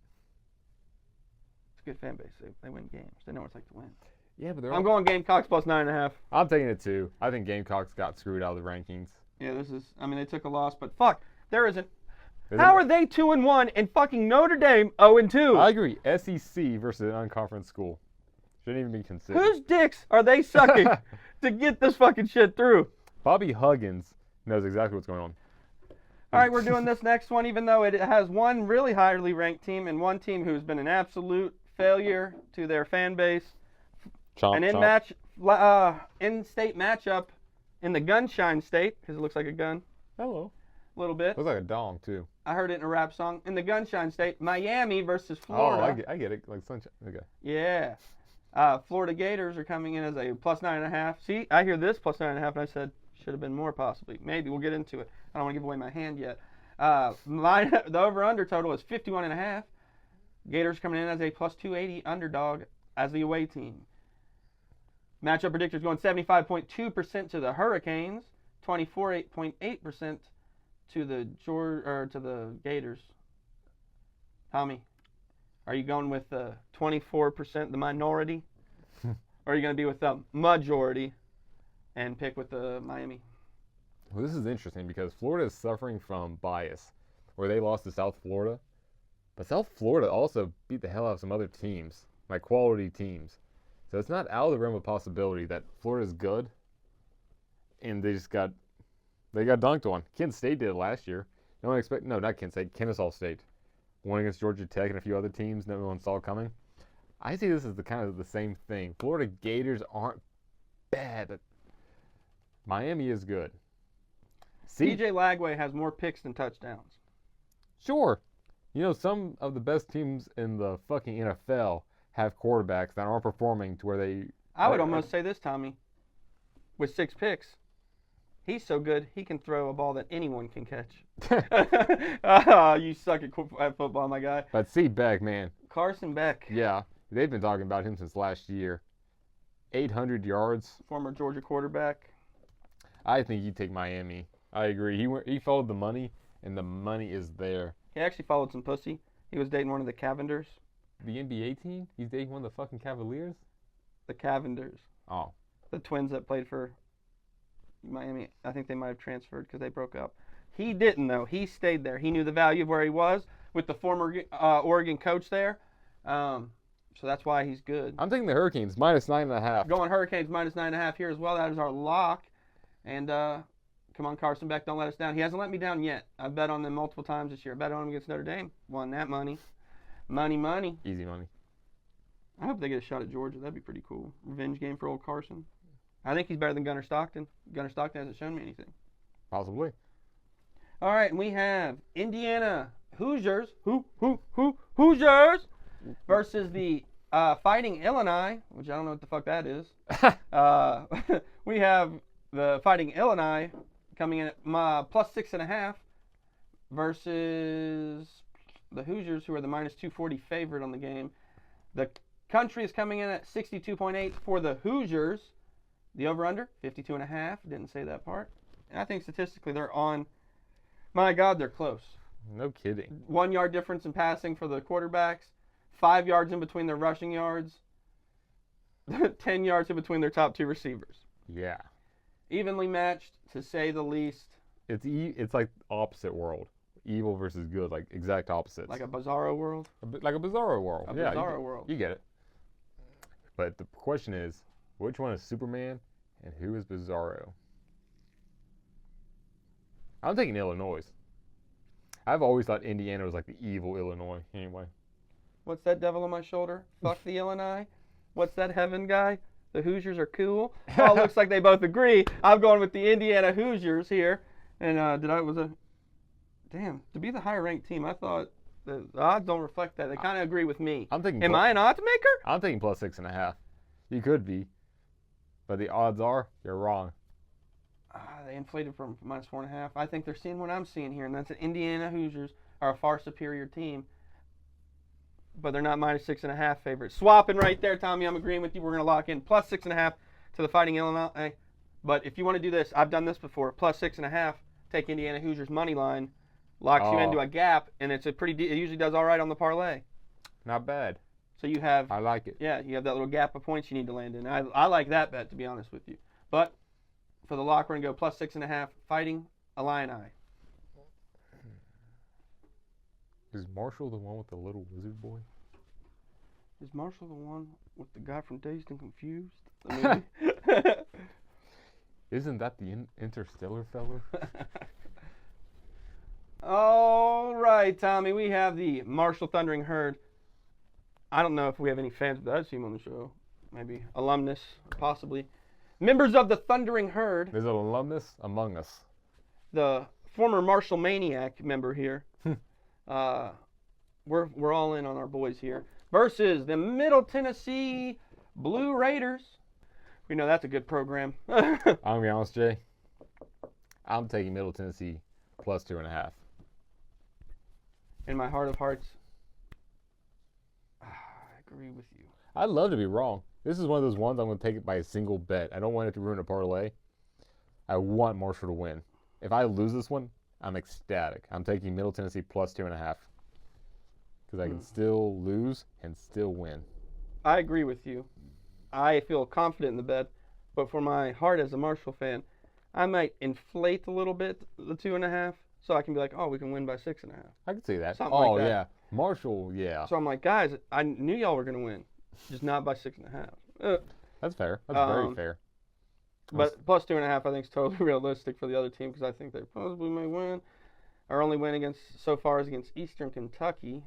good fan base. They win games. They know what it's like to win. Yeah, but I'm going Gamecocks plus 9.5. I'm taking it too. I think Gamecocks got screwed out of the rankings. Yeah, they took a loss, but fuck, there isn't. How are they 2-1 and fucking Notre Dame 0-2? I agree. SEC versus an unconference school shouldn't even be considered. Whose dicks are they sucking to get this fucking shit through? Bobby Huggins knows exactly what's going on. All right, we're doing this next one, even though it has one really highly ranked team and one team who's been an absolute failure to their fan base. An in-state matchup in the Gunshine State, because it looks like a gun. Hello. A little bit. Looks like a dong, too. I heard it in a rap song. In the Gunshine State, Miami versus Florida. Oh, I get it. Like sunshine. Okay. Yeah. Florida Gators are coming in as a plus 9.5. See, I hear this plus 9.5, and I said, should have been more possibly. Maybe. We'll get into it. I don't want to give away my hand yet. The over-under total is 51.5. Gators coming in as a plus 280 underdog as the away team. Matchup predictors going 75.2% to the Hurricanes, 24.8% to the Gators. Tommy, are you going with the 24%, the minority, or are you going to be with the majority and pick with the Miami? Well, this is interesting because Florida is suffering from bias, where they lost to South Florida, but South Florida also beat the hell out of some other teams, like quality teams. So it's not out of the realm of possibility that Florida's good, and they got dunked on. Kent State did it last year. Not Kent State, Kennesaw State. Won against Georgia Tech and a few other teams no one saw coming. I see this as the same thing. Florida Gators aren't bad, but Miami is good. CJ Lagway has more picks than touchdowns. Sure. Some of the best teams in the fucking NFL have quarterbacks that aren't performing to where they... I would almost say this, Tommy. With 6 picks, he's so good, he can throw a ball that anyone can catch. You suck at football, my guy. But see Beck, man. Carson Beck. Yeah, they've been talking about him since last year. 800 yards. Former Georgia quarterback. I think he'd take Miami. I agree. He followed the money, and the money is there. He actually followed some pussy. He was dating one of the Cavenders. The NBA team? He's dating one of the fucking Cavaliers? The Cavenders. Oh. The twins that played for Miami. I think they might have transferred because they broke up. He didn't, though. He stayed there. He knew the value of where he was with the former Oregon coach there. So that's why he's good. I'm taking the Hurricanes, minus 9.5. Going Hurricanes, minus 9.5 here as well. That is our lock. And come on, Carson Beck, don't let us down. He hasn't let me down yet. I've bet on them multiple times this year. I bet on him against Notre Dame. Won that money. Money. Easy money. I hope they get a shot at Georgia. That'd be pretty cool. Revenge game for old Carson. I think he's better than Gunnar Stockton. Gunnar Stockton hasn't shown me anything. Possibly. All right, and we have Indiana Hoosiers. Hoosiers versus the Fighting Illini, which I don't know what the fuck that is. We have the Fighting Illini coming in at plus 6.5 versus the Hoosiers, who are the minus 240 favorite on the game. The country is coming in at 62.8 for the Hoosiers. The over-under, 52.5. Didn't say that part. And I think statistically they're on. My God, they're close. No kidding. 1 yard difference in passing for the quarterbacks. 5 yards in between their rushing yards. 10 yards in between their top 2 receivers. Yeah. Evenly matched, to say the least. It's like opposite world. Evil versus good, like exact opposites. Like a bizarro world? Like a bizarro world. A yeah, bizarro world. You get it. But the question is, which one is Superman and who is Bizarro? I'm thinking Illinois. I've always thought Indiana was like the evil Illinois anyway. What's that devil on my shoulder? Fuck the Illinois. What's that heaven guy? The Hoosiers are cool. Oh, it looks like they both agree. I'm going with the Indiana Hoosiers here. And to be the higher ranked team, I thought the odds don't reflect that. They kind of agree with me. Am I an odds maker? I'm thinking plus 6.5. You could be. But the odds are, you're wrong. They inflated from minus 4.5. I think they're seeing what I'm seeing here, and that's that Indiana Hoosiers are a far superior team. But they're not minus 6.5 favorites. Swapping right there, Tommy. I'm agreeing with you. We're going to lock in plus 6.5 to the Fighting Illinois. But if you want to do this, I've done this before. Plus 6.5, take Indiana Hoosiers money line, locks you into a gap, and it usually does all right on the parlay. Not bad. So you have. I like it. Yeah, you have that little gap of points you need to land in. I like that bet, to be honest with you. But for the lock, we're going to go plus 6.5, Fighting Illini. Is Marshall the one with the little wizard boy? Is Marshall the one with the guy from Dazed and Confused? I mean, isn't that the interstellar fellow? All right, Tommy. We have the Marshall Thundering Herd. I don't know if we have any fans of that team on the show. Maybe alumnus, possibly. Members of the Thundering Herd. There's an alumnus among us. The former Marshall Maniac member here. We're all in on our boys here. Versus the Middle Tennessee Blue Raiders. We know that's a good program. I'm going to be honest, Jay. I'm taking Middle Tennessee plus 2.5. In my heart of hearts, I agree with you. I'd love to be wrong. This is one of those ones I'm going to take it by a single bet. I don't want it to ruin a parlay. I want Marshall to win. If I lose this one, I'm ecstatic. I'm taking Middle Tennessee plus 2.5. Because I can still lose and still win. I agree with you. I feel confident in the bet. But for my heart as a Marshall fan, I might inflate a little bit the 2.5. So I can be like, oh, we can win by 6.5. I can see that. Something like that. Yeah. Marshall, yeah. So I'm like, guys, I knew y'all were going to win. Just not by 6.5. That's fair. That's very fair. But plus 2.5, I think is totally realistic for the other team because I think they possibly may win. Our only win so far is against Eastern Kentucky.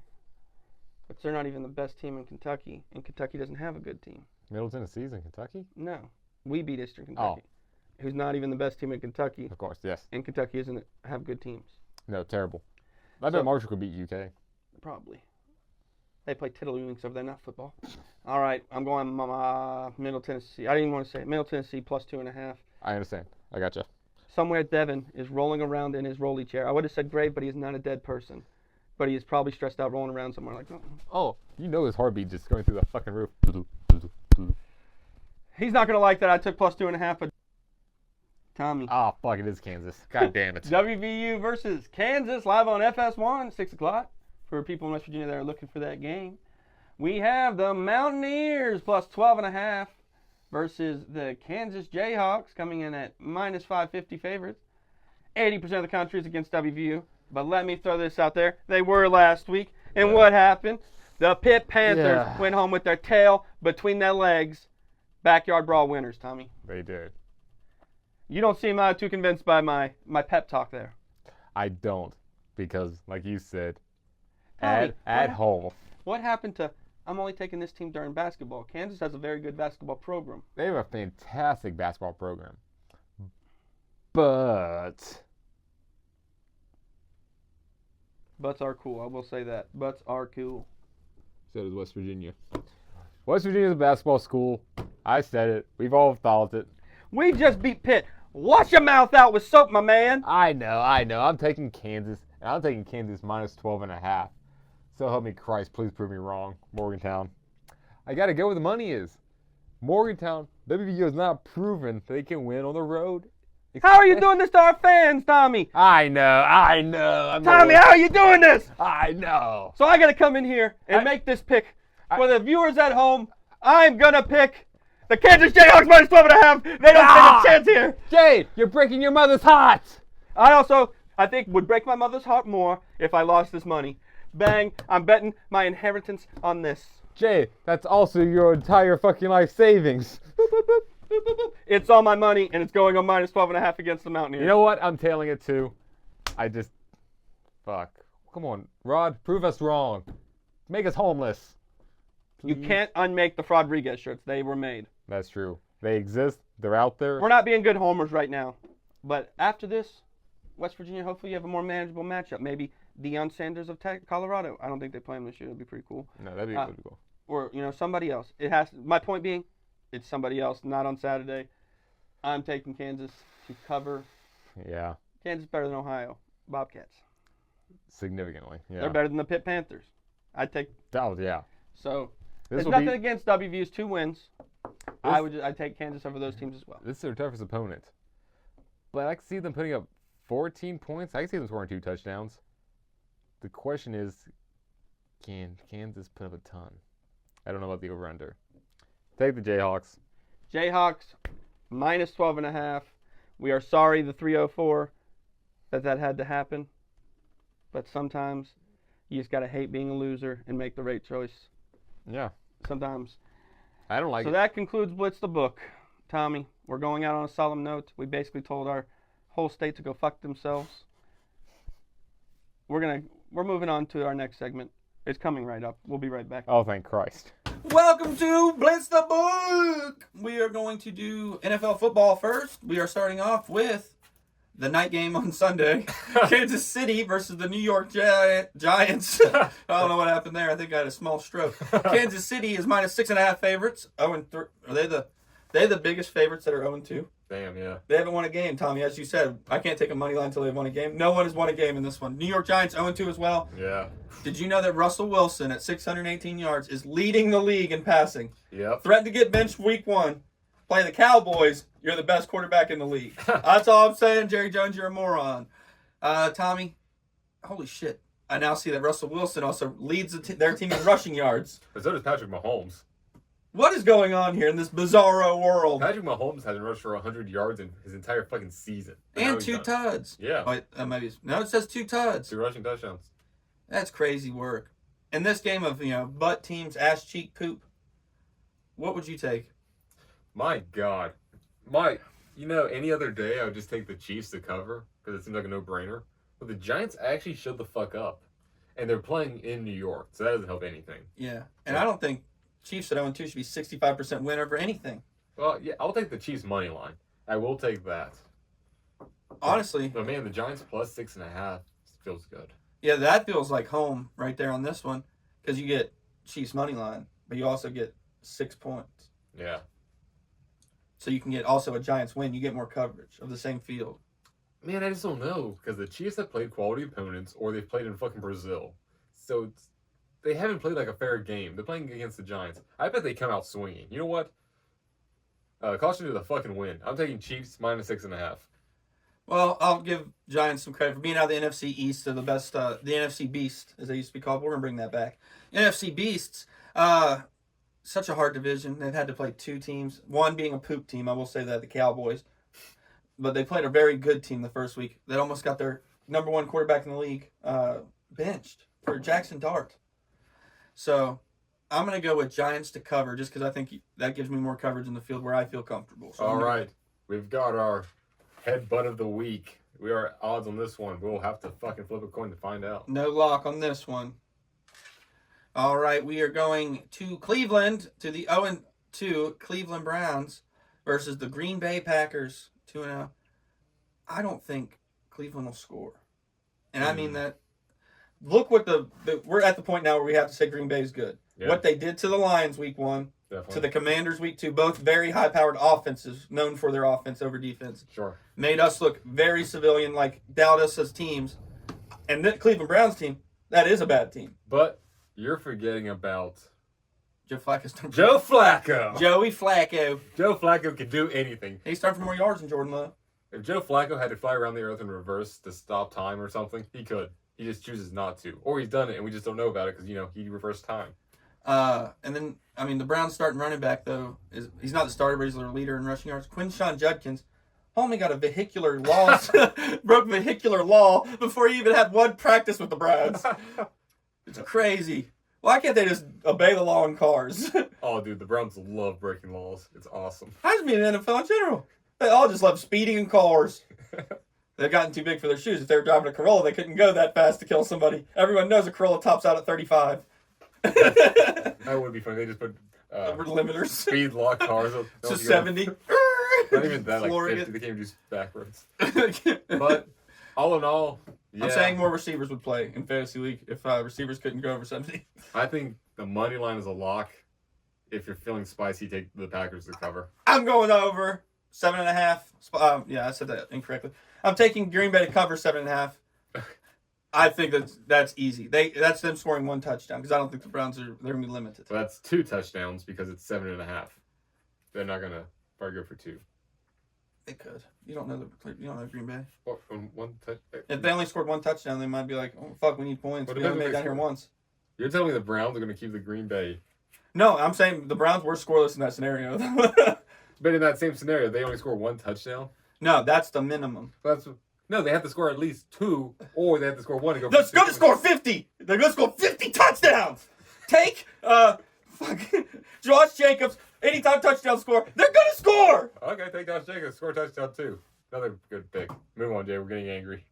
But they're not even the best team in Kentucky. And Kentucky doesn't have a good team. Middle Tennessee's in Kentucky? No. We beat Eastern Kentucky. Who's not even the best team in Kentucky. Of course, yes. And Kentucky doesn't have good teams. No, terrible. I bet Marshall could beat UK. Probably. They play tiddlywinks over there, not football. All right, I'm going Middle Tennessee. I didn't even want to say it. Middle Tennessee plus 2.5. I understand. I gotcha. Somewhere Devin is rolling around in his rolly chair. I would have said grave, but he is not a dead person. But he is probably stressed out rolling around somewhere like, oh, you know his heartbeat just going through the fucking roof. He's not going to like that. I took plus 2.5, but Tommy. Oh, fuck, it is Kansas. God damn it. WVU versus Kansas, live on FS1, 6 o'clock. For people in West Virginia that are looking for that game. We have the Mountaineers plus 12.5 versus the Kansas Jayhawks coming in at minus 550 favorites. 80% of the country is against WVU. But let me throw this out there. They were last week. And what happened? The Pitt Panthers went home with their tail between their legs. Backyard brawl winners, Tommy. They did. You don't seem too convinced by my pep talk there. I don't. Because, like you said, at home. What happened to, I'm only taking this team during basketball? Kansas has a very good basketball program. They have a fantastic basketball program. But Butts are cool. I will say that. Butts are cool. So does West Virginia. West Virginia's a basketball school. I said it. We've all thought it. We just beat Pitt. Wash your mouth out with soap, my man. I know. I'm taking Kansas. And I'm taking Kansas minus 12.5. So help me Christ, please prove me wrong, Morgantown. I got to go where the money is. Morgantown, WVU has not proven they can win on the road. How are you doing this to our fans, Tommy? I know. Tommy, how are you doing this? I know. So I got to come in here and make this pick. For the viewers at home, I'm going to pick the Kansas Jayhawks minus 12.5. They don't stand a chance here. Jay, you're breaking your mother's heart. I think would break my mother's heart more if I lost this money. Bang, I'm betting my inheritance on this. Jay, that's also your entire fucking life savings. Boop, boop, boop, boop, boop, boop. It's all my money, and it's going on minus 12.5 against the Mountaineers. You know what? I'm tailing it too. Fuck. Come on, Rod, prove us wrong. Make us homeless. Please. You can't unmake the Rodriguez shirts. They were made. That's true. They exist. They're out there. We're not being good homers right now. But after this, West Virginia, hopefully you have a more manageable matchup. Maybe Deion Sanders of Colorado. I don't think they play him this year. That'd be pretty cool. No, that'd be pretty cool. Or, somebody else. My point being, it's somebody else, not on Saturday. I'm taking Kansas to cover. Yeah. Kansas better than Ohio. Bobcats. Significantly, yeah. They're better than the Pitt Panthers. I'd take. Oh, yeah. So, there's nothing against WVU's 2 wins. I'd take Kansas over those teams as well. This is their toughest opponent. But I can see them putting up 14 points. I can see them scoring 2 touchdowns. The question is, can Kansas put up a ton? I don't know about the over-under. Take the Jayhawks. Jayhawks, minus 12.5. We are sorry, the 304, that had to happen. But sometimes you just got to hate being a loser and make the right choice. Yeah. Sometimes. I don't like it. So that concludes Blitz the Book. Tommy, we're going out on a solemn note. We basically told our whole state to go fuck themselves. We're moving on to our next segment. It's coming right up. We'll be right back. Oh, thank Christ. Welcome to Blitz the Book. We are going to do NFL football first. We are starting off with the night game on Sunday. Kansas City versus the New York Giants. I don't know what happened there. I think I had a small stroke. Kansas City is minus 6.5 favorites. 0-3. Are they the biggest favorites that are 0-2? Damn, yeah. They haven't won a game, Tommy. As you said, I can't take a money line until they've won a game. No one has won a game in this one. New York Giants 0-2 as well. Yeah. Did you know that Russell Wilson at 618 yards is leading the league in passing? Yep. Threatened to get benched week 1. Play the Cowboys. You're the best quarterback in the league. That's all I'm saying. Jerry Jones, you're a moron. Tommy, holy shit. I now see that Russell Wilson also leads their team in rushing yards. But so does Patrick Mahomes. What is going on here in this bizarro world? Patrick Mahomes hasn't rushed for 100 yards in his entire fucking season. And 2 tuds. Yeah. No, it says 2 tuds. 2 rushing touchdowns. That's crazy work. In this game of, butt teams, ass cheek poop, what would you take? My God. Any other day I would just take the Chiefs to cover because it seems like a no-brainer. But the Giants actually showed the fuck up. And they're playing in New York, so that doesn't help anything. Yeah. And I don't think Chiefs at 0-2 should be 65% win over anything. Well, yeah, I'll take the Chiefs money line. I will take that. Honestly. But man, the Giants plus 6.5 feels good. Yeah, that feels like home right there on this one because you get Chiefs money line, but you also get 6 points. Yeah. So you can get also a Giants win. You get more coverage of the same field. Man, I just don't know because the Chiefs have played quality opponents or they've played in fucking Brazil. So they haven't played like a fair game. They're playing against the Giants. I bet they come out swinging. You know what? Caution to the fucking win. I'm taking Chiefs minus 6.5. Well, I'll give Giants some credit for being out of the NFC East. They're the best, the NFC Beast, as they used to be called. We're going to bring that back. NFC Beasts, such a hard division. They've had to play 2 teams, one being a poop team. I will say that, the Cowboys. But they played a very good team the first week. They almost got their number 1 quarterback in the league benched for Jackson Dart. So I'm going to go with Giants to cover just because I think that gives me more coverage in the field where I feel comfortable. So all right. We've got our headbutt of the week. We are at odds on this one. We'll have to fucking flip a coin to find out. No lock on this one. All right. We are going to Cleveland, to the 0-2 Cleveland Browns versus the Green Bay Packers, 2-0. I don't think Cleveland will score. And I mean that. Look what we're at the point now where we have to say Green Bay is good. Yeah. What they did to the Lions week 1, definitely, to the Commanders week 2, both very high-powered offenses, known for their offense over defense. Sure. Made us look very civilian, like doubt us as teams. And the Cleveland Browns team, that is a bad team. But you're forgetting about Joe Flacco. Joe Flacco. Joey Flacco. Joe Flacco can do anything. He's starting for more yards than Jordan Love. If Joe Flacco had to fly around the earth in reverse to stop time or something, he could. He just chooses not to. Or he's done it and we just don't know about it because, he reversed time. And then, the Browns starting running back, though, he's not the starter, but he's their leader in rushing yards. Quinshon Judkins, homie got a vehicular loss, broke vehicular law before he even had one practice with the Browns. It's crazy. Why can't they just obey the law in cars? Oh, dude, the Browns love breaking laws. It's awesome. I just mean in the NFL in general. They all just love speeding in cars. They've gotten too big for their shoes. If they were driving a Corolla, they couldn't go that fast to kill somebody. Everyone knows a Corolla tops out at 35. That would be funny. They just put limiters. Speed lock cars. To 70. Not even that, like 50. They can't do backwards. But all in all, yeah. I'm saying more receivers would play in Fantasy League if receivers couldn't go over 70. I think the money line is a lock. If you're feeling spicy, take the Packers to cover. I'm going over 7.5. Yeah, I said that incorrectly. I'm taking Green Bay to cover 7.5. I think that's easy. That's them scoring one touchdown because I don't think the Browns they're gonna be limited. So that's 2 touchdowns because it's 7.5. They're not gonna probably go for 2. They could. You don't know Green Bay. What, from one touch? If they only scored one touchdown, they might be like, "Oh fuck, we need points. We only made it down here once." You're telling me the Browns are gonna keep the Green Bay? No, I'm saying the Browns were scoreless in that scenario. But in that same scenario, they only score 1 touchdown. No, that's the minimum. No, they have to score at least 2, or they have to score 1 to go. They're going to score 50. They're going to score 50 touchdowns. Take Josh Jacobs, anytime touchdown score. They're going to score. Okay, take Josh Jacobs, score a touchdown too. Another good pick. Move on, Jay. We're getting angry.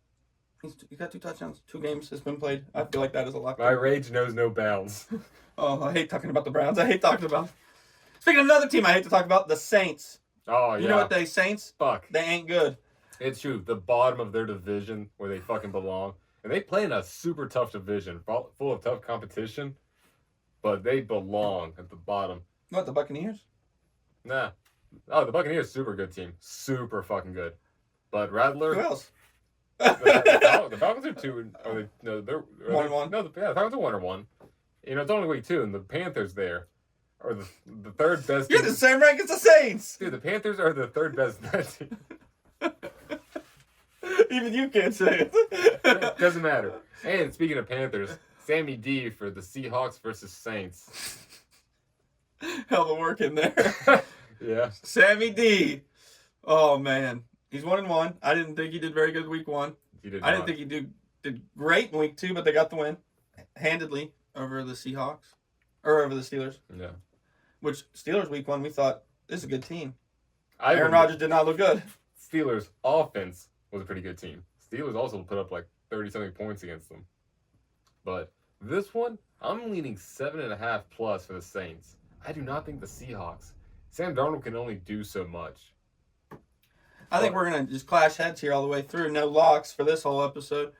He got 2 touchdowns. 2 games has been played. I feel like that is a lot. My rage knows no bounds. Oh, I hate talking about the Browns. I hate talking about. Speaking of another team, I hate to talk about the Saints. Oh yeah. You know what they Saints? Fuck. They ain't good. It's true. The bottom of their division where they fucking belong. And they play in a super tough division, full of tough competition. But they belong at the bottom. What, the Buccaneers? Nah. Oh, the Buccaneers, super good team. Super fucking good. But Rattler. Who else? The Falcons are 2. No, they're 1-1. No, the Falcons are 1-1. It's only week 2, and the Panthers there are the third best. You're the same rank as the Saints. Dude, the Panthers are the third best team. Even you can't say it. Doesn't matter. And speaking of Panthers, Sammy D for the Seahawks versus Saints. Hell of work in there. Yeah. Sammy D. Oh man, he's 1-1. I didn't think he did very good week 1. He did. I didn't think he did great in week 2, but they got the win handedly over the Seahawks or over the Steelers. Yeah. Which Steelers week 1 we thought this is a good team. Aaron Aaron Rodgers did not look good. Steelers offense was a pretty good team. Steelers also put up like 30-something points against them. But this one, I'm leaning 7.5 plus for the Saints. I do not think the Seahawks. Sam Darnold can only do so much. I think we're going to just clash heads here all the way through. No locks for this whole episode.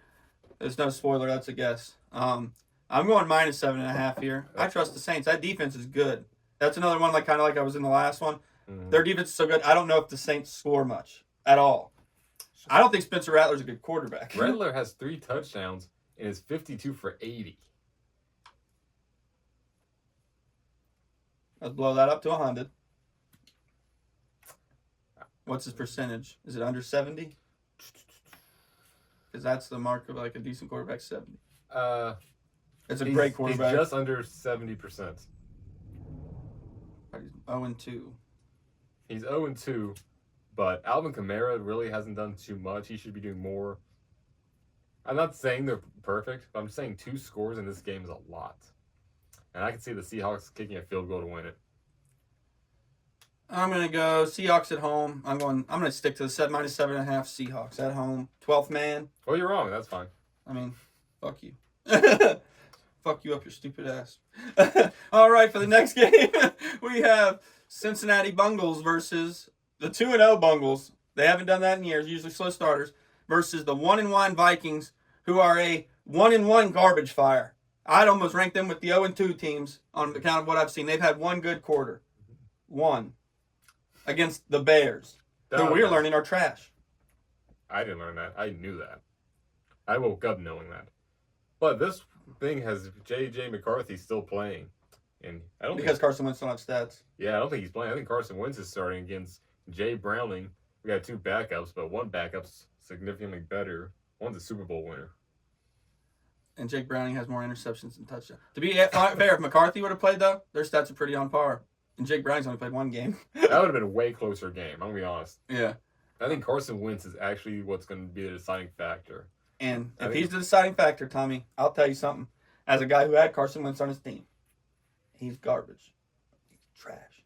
There's no spoiler. That's a guess. I'm going minus 7.5 here. I trust the Saints. That defense is good. That's another one kind of like I was in the last one. Mm-hmm. Their defense is so good. I don't know if the Saints score much at all. I don't think Spencer Rattler's a good quarterback. Rattler has 3 touchdowns and is 52 for 80. Let's blow that up to 100. What's his percentage? Is it under 70? Because that's the mark of a decent quarterback, 70. It's a great quarterback. He's just under 70%. He's 0-2. He's 0-2, but Alvin Kamara really hasn't done too much. He should be doing more. I'm not saying they're perfect, but I'm saying 2 scores in this game is a lot. And I can see the Seahawks kicking a field goal to win it. I'm going to go Seahawks at home. I'm going to stick to the minus 7.5 Seahawks at home. 12th man. Oh, you're wrong. That's fine. I mean, fuck you. Fuck you up your stupid ass. All right, for the next game, we have Cincinnati Bengals versus the 2-0 Bengals. They haven't done that in years, usually slow starters, versus the 1-1 Vikings, who are a 1-1 garbage fire. I'd almost rank them with the 0-2 teams on account of what I've seen. They've had one good quarter. One. Against the Bears, who we're learning are trash. I didn't learn that. I knew that. I woke up knowing that. But this thing has J.J. McCarthy still playing. And I don't because Carson Wentz don't have stats. Yeah, I don't think he's playing. I think Carson Wentz is starting against Jay Browning. We got 2 backups, but one backup's significantly better. One's a Super Bowl winner. And Jake Browning has more interceptions than touchdowns. To be fair, if McCarthy would have played, though, their stats are pretty on par. And Jake Browning's only played 1 game. That would have been a way closer game, I'm going to be honest. Yeah. I think Carson Wentz is actually what's going to be the deciding factor. And if he's the deciding factor, Tommy, I'll tell you something. As a guy who had Carson Wentz on his team, he's garbage. He's trash.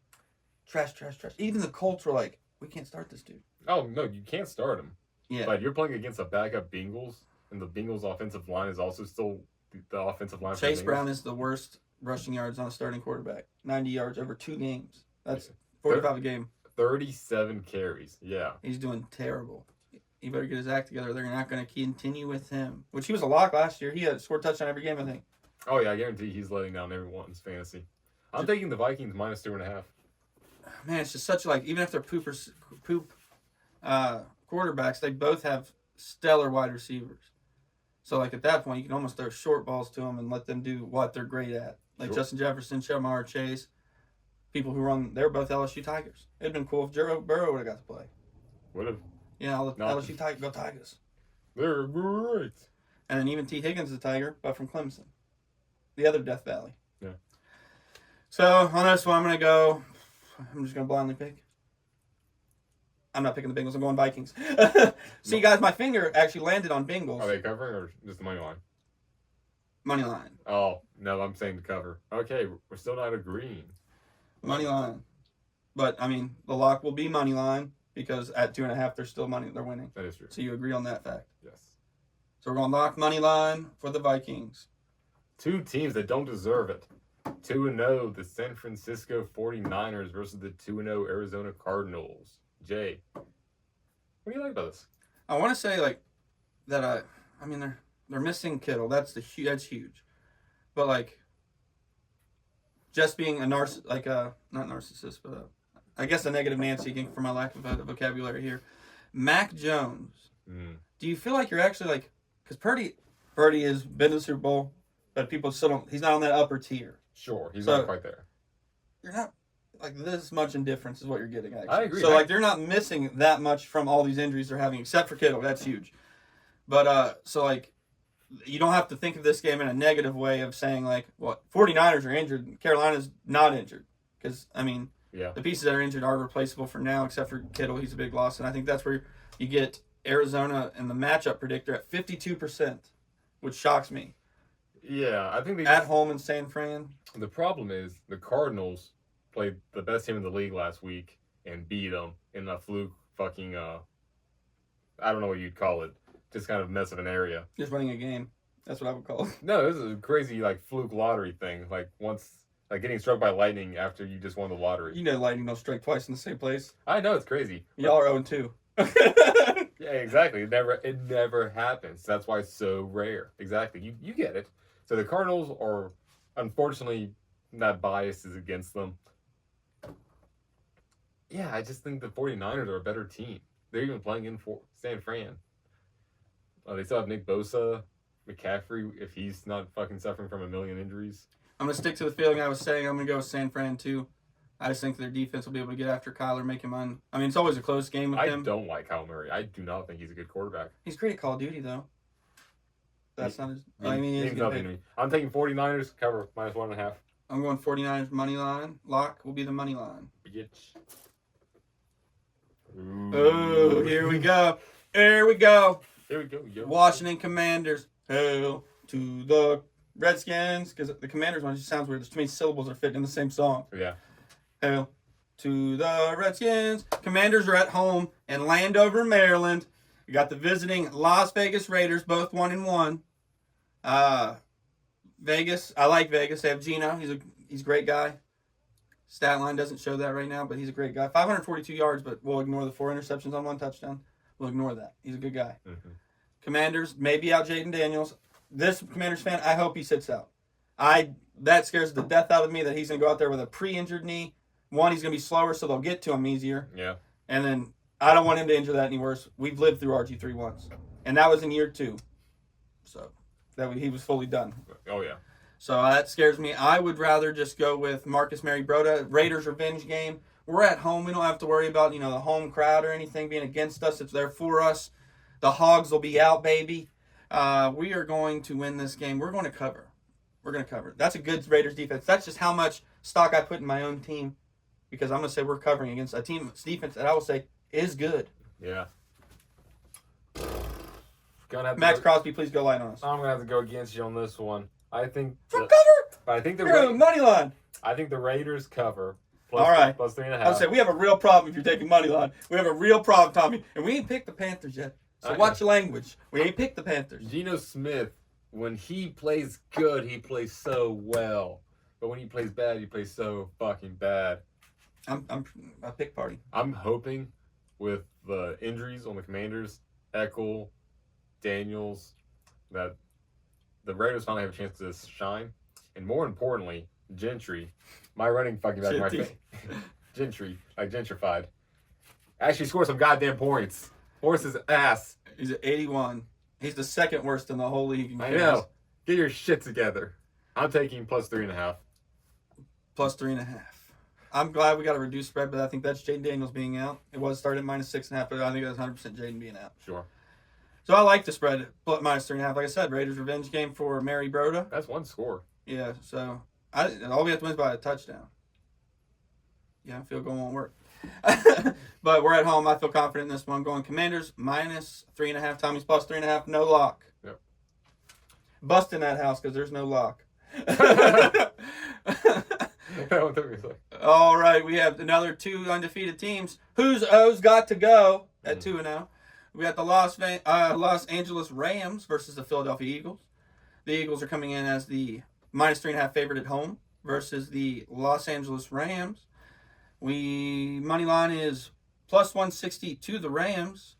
Trash. Even the Colts were like, we can't start this dude. Oh, no, you can't start him. Yeah. But you're playing against a backup Bengals, and the Bengals' offensive line is also still the offensive line. Chase Brown is the worst rushing yards on a starting quarterback. 90 yards over 2 games. That's 45 a game. 37 carries. Yeah. He's doing terrible. He better get his act together. They're not going to continue with him. Which he was a lock last year. He had scored a touchdown every game, I think. Oh, yeah, I guarantee he's letting down everyone's fantasy. I'm taking the Vikings minus 2.5. Man, it's just such even if they're poop quarterbacks, they both have stellar wide receivers. So, at that point, you can almost throw short balls to them and let them do what they're great at. Like Justin Jefferson, Shamar Chase, people who run, they're both LSU Tigers. It'd been cool if Joe Burrow would have got to play. Would have. Yeah, LSU Tigers, go Tigers. They're great. And then even T. Higgins is a Tiger, but from Clemson. The other Death Valley. Yeah. So, on this one, I'm just going to blindly pick. I'm not picking the Bengals. I'm going Vikings. See, guys, my finger actually landed on Bengals. Are they covering or just the money line? Money line. Oh, no, I'm saying to cover. Okay, we're still not agreeing. Money line. But, the lock will be money line because at 2.5, they're still money. They're winning. That is true. So you agree on that fact? Yes. So we're going lock money line for the Vikings. 2 teams that don't deserve it. 2-0, the San Francisco 49ers versus the 2-0 Arizona Cardinals. Jay, what do you like about this? I want to say that they're missing Kittle. That's huge. But just being a not narcissist, but I guess a negative Nancy for my lack of vocabulary here. Mac Jones. Do you feel like you're actually because Purdy has been to the Super Bowl, but people still don't. He's not on that upper tier. Sure, he's not quite there. You're not this much indifference is what you're getting. Actually, I agree. So they're not missing that much from all these injuries they're having, except for Kittle. That's huge. But you don't have to think of this game in a negative way of saying 49ers are injured and Carolina's not injured because the pieces that are injured are replaceable for now, except for Kittle. He's a big loss, and I think that's where you get Arizona and the matchup predictor at 52%, which shocks me. Yeah, I think at home in San Fran. The problem is the Cardinals played the best team in the league last week and beat them in a fluke fucking I don't know what you'd call it, just kind of mess of an area. Just winning a game. That's what I would call it. No, this is a crazy fluke lottery thing. Getting struck by lightning after you just won the lottery. You know, lightning don't strike twice in the same place. I know, it's crazy. Y'all are 0-2. Yeah, exactly. It never happens. That's why it's so rare. Exactly. You get it. So the Cardinals are unfortunately not biased against them. Yeah, I just think the 49ers are a better team. They're even playing in San Fran. They still have Nick Bosa, McCaffrey, if he's not fucking suffering from a million injuries. I'm going to stick to the feeling I was saying. I'm going to go with San Fran, too. I just think their defense will be able to get after Kyler, make him on. It's always a close game with him. I don't like Kyle Murray. I do not think he's a good quarterback. He's great at Call of Duty, though. That's not his... He's nothing to me. I'm taking 49ers, cover, minus 1.5. I'm going 49ers money line. Lock will be the money line. Bitch. Oh, here we go. Here we go. Here we go. Yo. Washington Commanders. Hail to the Redskins. Because the Commanders one just sounds weird. There's too many syllables are fitting in the same song. Yeah. Hail to the Redskins. Commanders are at home in Landover, Maryland. You got the visiting Las Vegas Raiders, both 1-1. Vegas. I like Vegas. They have Gino. He's a great guy. Stat line doesn't show that right now, but he's a great guy. 542 yards, but we'll ignore the 4 interceptions on 1 touchdown. We'll ignore that. He's a good guy. Mm-hmm. Commanders, maybe out Jaden Daniels. This Commanders fan, I hope he sits out. That scares the death out of me that he's going to go out there with a pre-injured knee. One, he's going to be slower, so they'll get to him easier. Yeah. And then I don't want him to injure that any worse. We've lived through RG3 once, and that was in year 2. So he was fully done. Oh, yeah. So that scares me. I would rather just go with Marcus Mariota. Raiders revenge game. We're at home. We don't have to worry about, the home crowd or anything being against us. It's there for us. The Hogs will be out, baby. We are going to win this game. We're going to cover. We're going to cover. That's a good Raiders defense. That's just how much stock I put in my own team, because I'm going to say we're covering against a team's defense that I will say is good. Yeah. Max Crosby, please go light on us. I'm going to have to go against you on this one. I think cover. But I think money line. I think the Raiders cover. All right. Plus 3.5. I would say we have a real problem if you're taking money line. We have a real problem, Tommy, and we ain't picked the Panthers yet. So watch your language. We ain't picked the Panthers. Geno Smith, when he plays good, he plays so well. But when he plays bad, he plays so fucking bad. I'm a pick party. I'm hoping with the injuries on the Commanders, Eckel, Daniels, that the Raiders finally have a chance to shine. And more importantly, Gentry, my running fucking back, my face. Gentry, like gentrified. Actually scored some goddamn points. Horse's ass. He's at 81. He's the second worst in the whole league. I know. Get your shit together. I'm taking plus 3.5. Plus 3.5. I'm glad we got a reduced spread, but I think that's Jaden Daniels being out. It was started at minus 6.5, but I think that's 100% Jaden being out. Sure. So I like the spread, but minus 3.5. Like I said, Raiders revenge game for Mary Broda. That's one score. Yeah, so all we have to win is by a touchdown. Yeah, field goal won't work. But we're at home. I feel confident in this one. I'm going Commanders minus 3.5. Tommy's plus 3.5. No lock. Yep. Bust in that house because there's no lock. All right, we have another two undefeated teams. Whose O's got to go at 2-0? We got the Los Angeles Rams versus the Philadelphia Eagles. The Eagles are coming in as the minus 3.5 favorite at home versus the Los Angeles Rams. Money line is plus 160 to the Rams.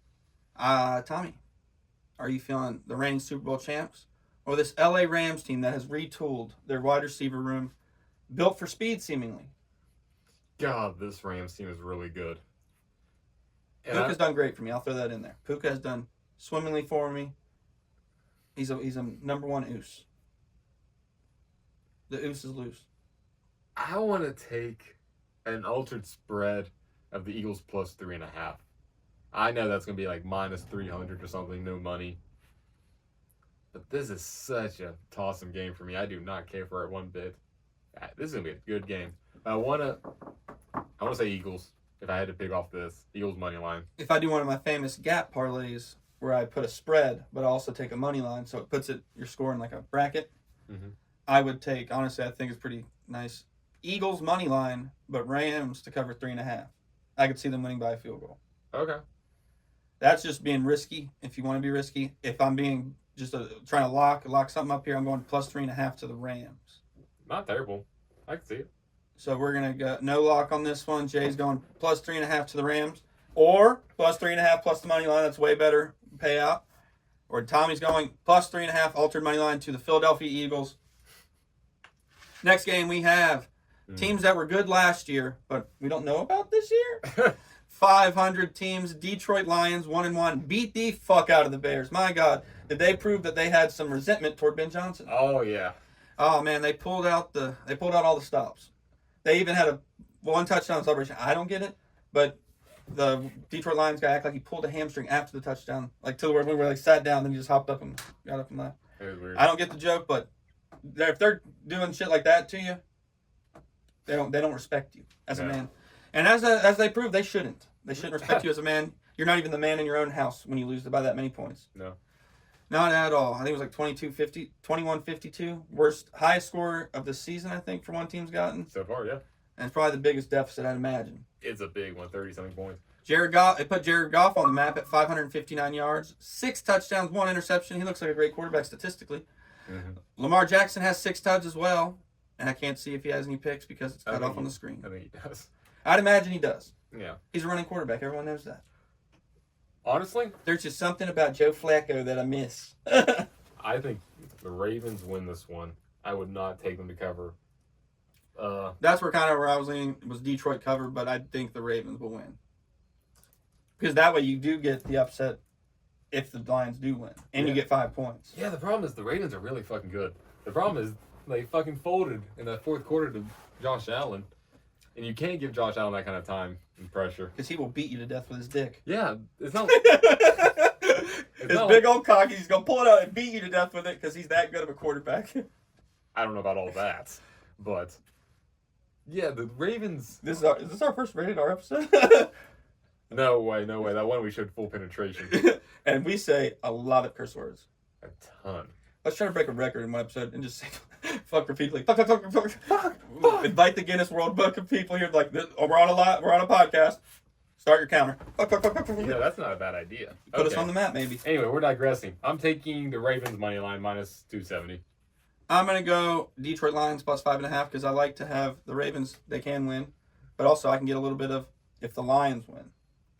Tommy, are you feeling the reigning Super Bowl champs or this LA Rams team that has retooled their wide receiver room, built for speed seemingly? God, this Rams team is really good. Puka's done great for me. I'll throw that in there. Puka has done swimmingly for me. He's a number one oos. The oos is loose. I want to take an altered spread of the Eagles plus 3.5. I know that's going to be like minus 300 or something, no money. But this is such a toss-em game for me. I do not care for it one bit. This is going to be a good game. I want to say Eagles. If I had to pick off this, Eagles money line. If I do one of my famous gap parlays where I put a spread, but I also take a money line, so it puts your score in like a bracket, I would take, honestly, I think it's pretty nice. Eagles money line, but Rams to cover 3.5. I could see them winning by a field goal. Okay. That's just being risky. If you want to be risky, if I'm being just trying to lock something up here, I'm going plus 3.5 to the Rams. Not terrible. I can see it. So we're going to go no lock on this one. Jay's going plus 3.5 to the Rams. Or plus 3.5 plus the money line. That's way better payout. Or Tommy's going plus 3.5 altered money line to the Philadelphia Eagles. Next game we have teams that were good last year, but we don't know about this year. 500 teams. Detroit Lions 1-1 beat the fuck out of the Bears. My God, did they prove that they had some resentment toward Ben Johnson? Oh yeah. Oh man, they pulled out all the stops. They even had a one touchdown celebration. I don't get it, but the Detroit Lions guy acted like he pulled a hamstring after the touchdown, like to where we were like sat down, then he just hopped up and got up and left. It was weird. I don't get the joke, but if they're doing shit like that to you, they don't respect you as a man. And as they prove, they shouldn't. They shouldn't respect you as a man. You're not even the man in your own house when you lose by that many points. No. Not at all. I think it was like 21-52. Highest score of the season, I think, for one team's gotten. So far, yeah. And it's probably the biggest deficit I'd imagine. It's a big one, 30-something points. It put Jared Goff on the map at 559 yards, 6 touchdowns, 1 interception. He looks like a great quarterback statistically. Lamar Jackson has 6 tuds as well, and I can't see if he has any picks because it's cut off on the screen. I think he does. I'd imagine he does. Yeah. He's a running quarterback. Everyone knows that. Honestly, there's just something about Joe Flacco that I miss. I think the Ravens win this one. I would not take them to cover. That's where I was leaning, was Detroit cover, but I think the Ravens will win. Because that way you do get the upset if the Lions do win, and you get 5 points. Yeah, the problem is the Ravens are really fucking good. The problem is they fucking folded in that fourth quarter to Josh Allen, and you can't give Josh Allen that kind of time and pressure. Because he will beat you to death with his dick. Yeah, it's not. His big old cocky, he's going to pull it out and beat you to death with it because he's that good of a quarterback. I don't know about all that, but yeah, the Ravens. Is this our first rated R episode? No way. That one we showed full penetration. And we say a lot of curse words. A ton. Let's try to break a record in one episode and just say fuck repeatedly. Fuck. Invite the Guinness World Book of people here. Like, we're on a podcast. Start your counter. Fuck. Yeah, that's not a bad idea. Put us on the map, maybe. Anyway, we're digressing. I'm taking the Ravens money line minus 270. I'm going to go Detroit Lions plus 5.5 because I like to have the Ravens. They can win. But also I can get a little bit of if the Lions win.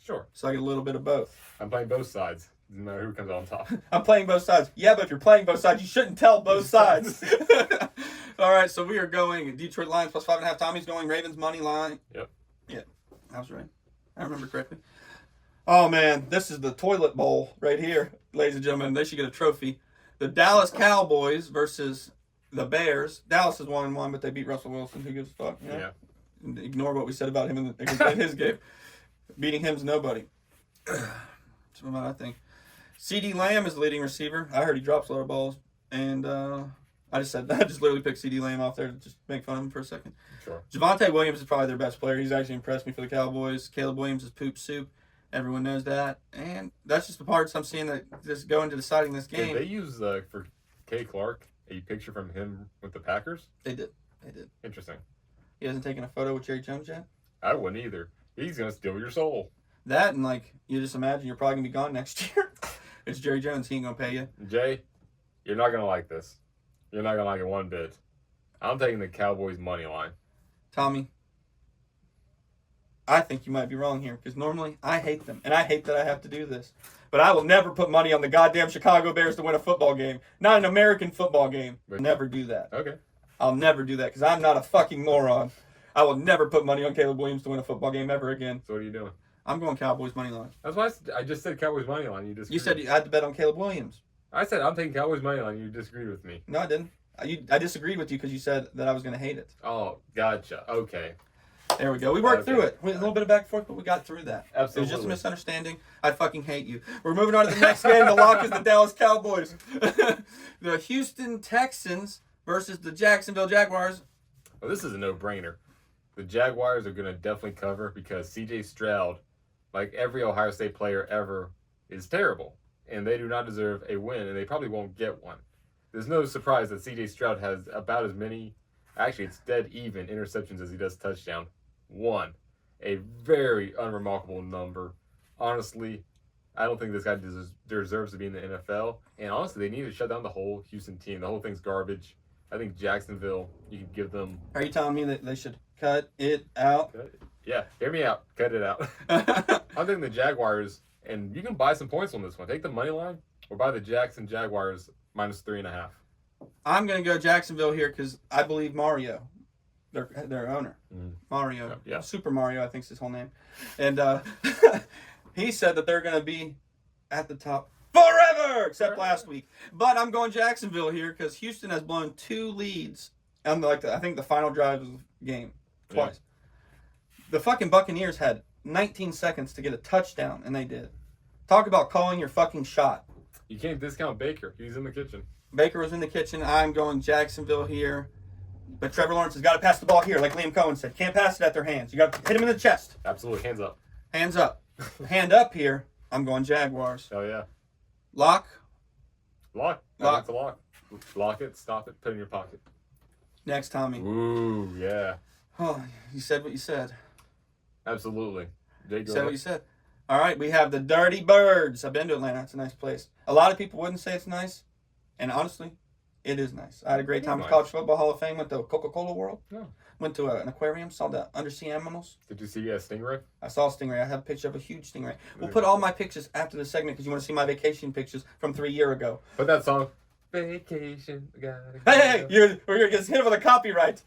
Sure. So I get a little bit of both. I'm playing both sides. No matter who comes out on top. I'm playing both sides. Yeah, but if you're playing both sides, you shouldn't tell both sides. All right, so we are going Detroit Lions plus 5.5. Tommy's going Ravens money line. Yep. Yeah, I was right. I remember correctly. Oh, man, this is the toilet bowl right here, ladies and gentlemen. They should get a trophy. The Dallas Cowboys versus the Bears. Dallas is 1-1, but they beat Russell Wilson. Who gives a fuck? You know? Yeah. Ignore what we said about him in his game. Beating him's nobody. That's what I think. CD Lamb is the leading receiver. I heard he drops a lot of balls. And I just literally picked CD Lamb off there to just make fun of him for a second. Sure. Javonte Williams is probably their best player. He's actually impressed me for the Cowboys. Caleb Williams is poop soup. Everyone knows that. And that's just the parts I'm seeing that just go into deciding this game. Did they use, for K. Clark, a picture from him with the Packers? They did. Interesting. He hasn't taken a photo with Jerry Jones yet? I wouldn't either. He's going to steal your soul. That and, you just imagine you're probably going to be gone next year. It's Jerry Jones. He ain't going to pay you. Jay, you're not going to like this. You're not going to like it one bit. I'm taking the Cowboys money line. Tommy, I think you might be wrong here because normally I hate them. And I hate that I have to do this. But I will never put money on the goddamn Chicago Bears to win a football game. Not an American football game. But, never do that. Okay. I'll never do that because I'm not a fucking moron. I will never put money on Caleb Williams to win a football game ever again. So what are you doing? I'm going Cowboys money line. That's why I just said Cowboys money line. You disagreed. You said you had to bet on Caleb Williams. I said I'm taking Cowboys money line. You disagreed with me. No, I didn't. I disagreed with you because you said that I was going to hate it. Oh, gotcha. Okay. There we go. We worked through it. A little bit of back and forth, but we got through that. Absolutely. It was just a misunderstanding. I fucking hate you. We're moving on to the next game. The lock is the Dallas Cowboys. The Houston Texans versus the Jacksonville Jaguars. Well, this is a no-brainer. The Jaguars are going to definitely cover because C.J. Stroud, like every Ohio State player ever, is terrible. And they do not deserve a win, and they probably won't get one. There's no surprise that C.J. Stroud has about as many, actually it's dead even, interceptions as he does touchdown. 1. A very unremarkable number. Honestly, I don't think this guy deserves to be in the NFL. And honestly, they need to shut down the whole Houston team. The whole thing's garbage. I think Jacksonville, you can give them... Are you telling me that they should cut it out? Yeah, hear me out. Cut it out. I'm thinking the Jaguars, and you can buy some points on this one. Take the money line or buy the Jaguars minus 3.5. I'm going to go Jacksonville here because I believe Mario, their owner. Mario. Yeah. Super Mario, I think is his whole name. And he said that they're going to be at the top forever, except last week. But I'm going Jacksonville here because Houston has blown 2 leads on I think the final drive of the game twice. Yeah. The fucking Buccaneers had 19 seconds to get a touchdown, and they did. Talk about calling your fucking shot. You can't discount Baker. He's in the kitchen. Baker was in the kitchen. I'm going Jacksonville here. But Trevor Lawrence has got to pass the ball here, like Liam Cohen said. Can't pass it at their hands. You got to hit him in the chest. Absolutely. Hands up. Hands up. Hand up here. I'm going Jaguars. Oh, yeah. Lock. Lock. That's a lock. Lock it. Stop it. Put it in your pocket. Next, Tommy. Ooh, yeah. Oh, you said what you said. Absolutely. You said what you said. All right, we have the Dirty Birds. I've been to Atlanta. It's a nice place. A lot of people wouldn't say it's nice. And honestly, it is nice. I had a great time at College Football Hall of Fame. Went to Coca-Cola World. Yeah. Went to an aquarium. Saw the undersea animals. Did you see a stingray? I saw a stingray. I have a picture of a huge stingray. We'll put all my pictures after the segment because you want to see my vacation pictures from 3 years ago. Put that song. Vacation. Hey, we're going to get hit with a copyright.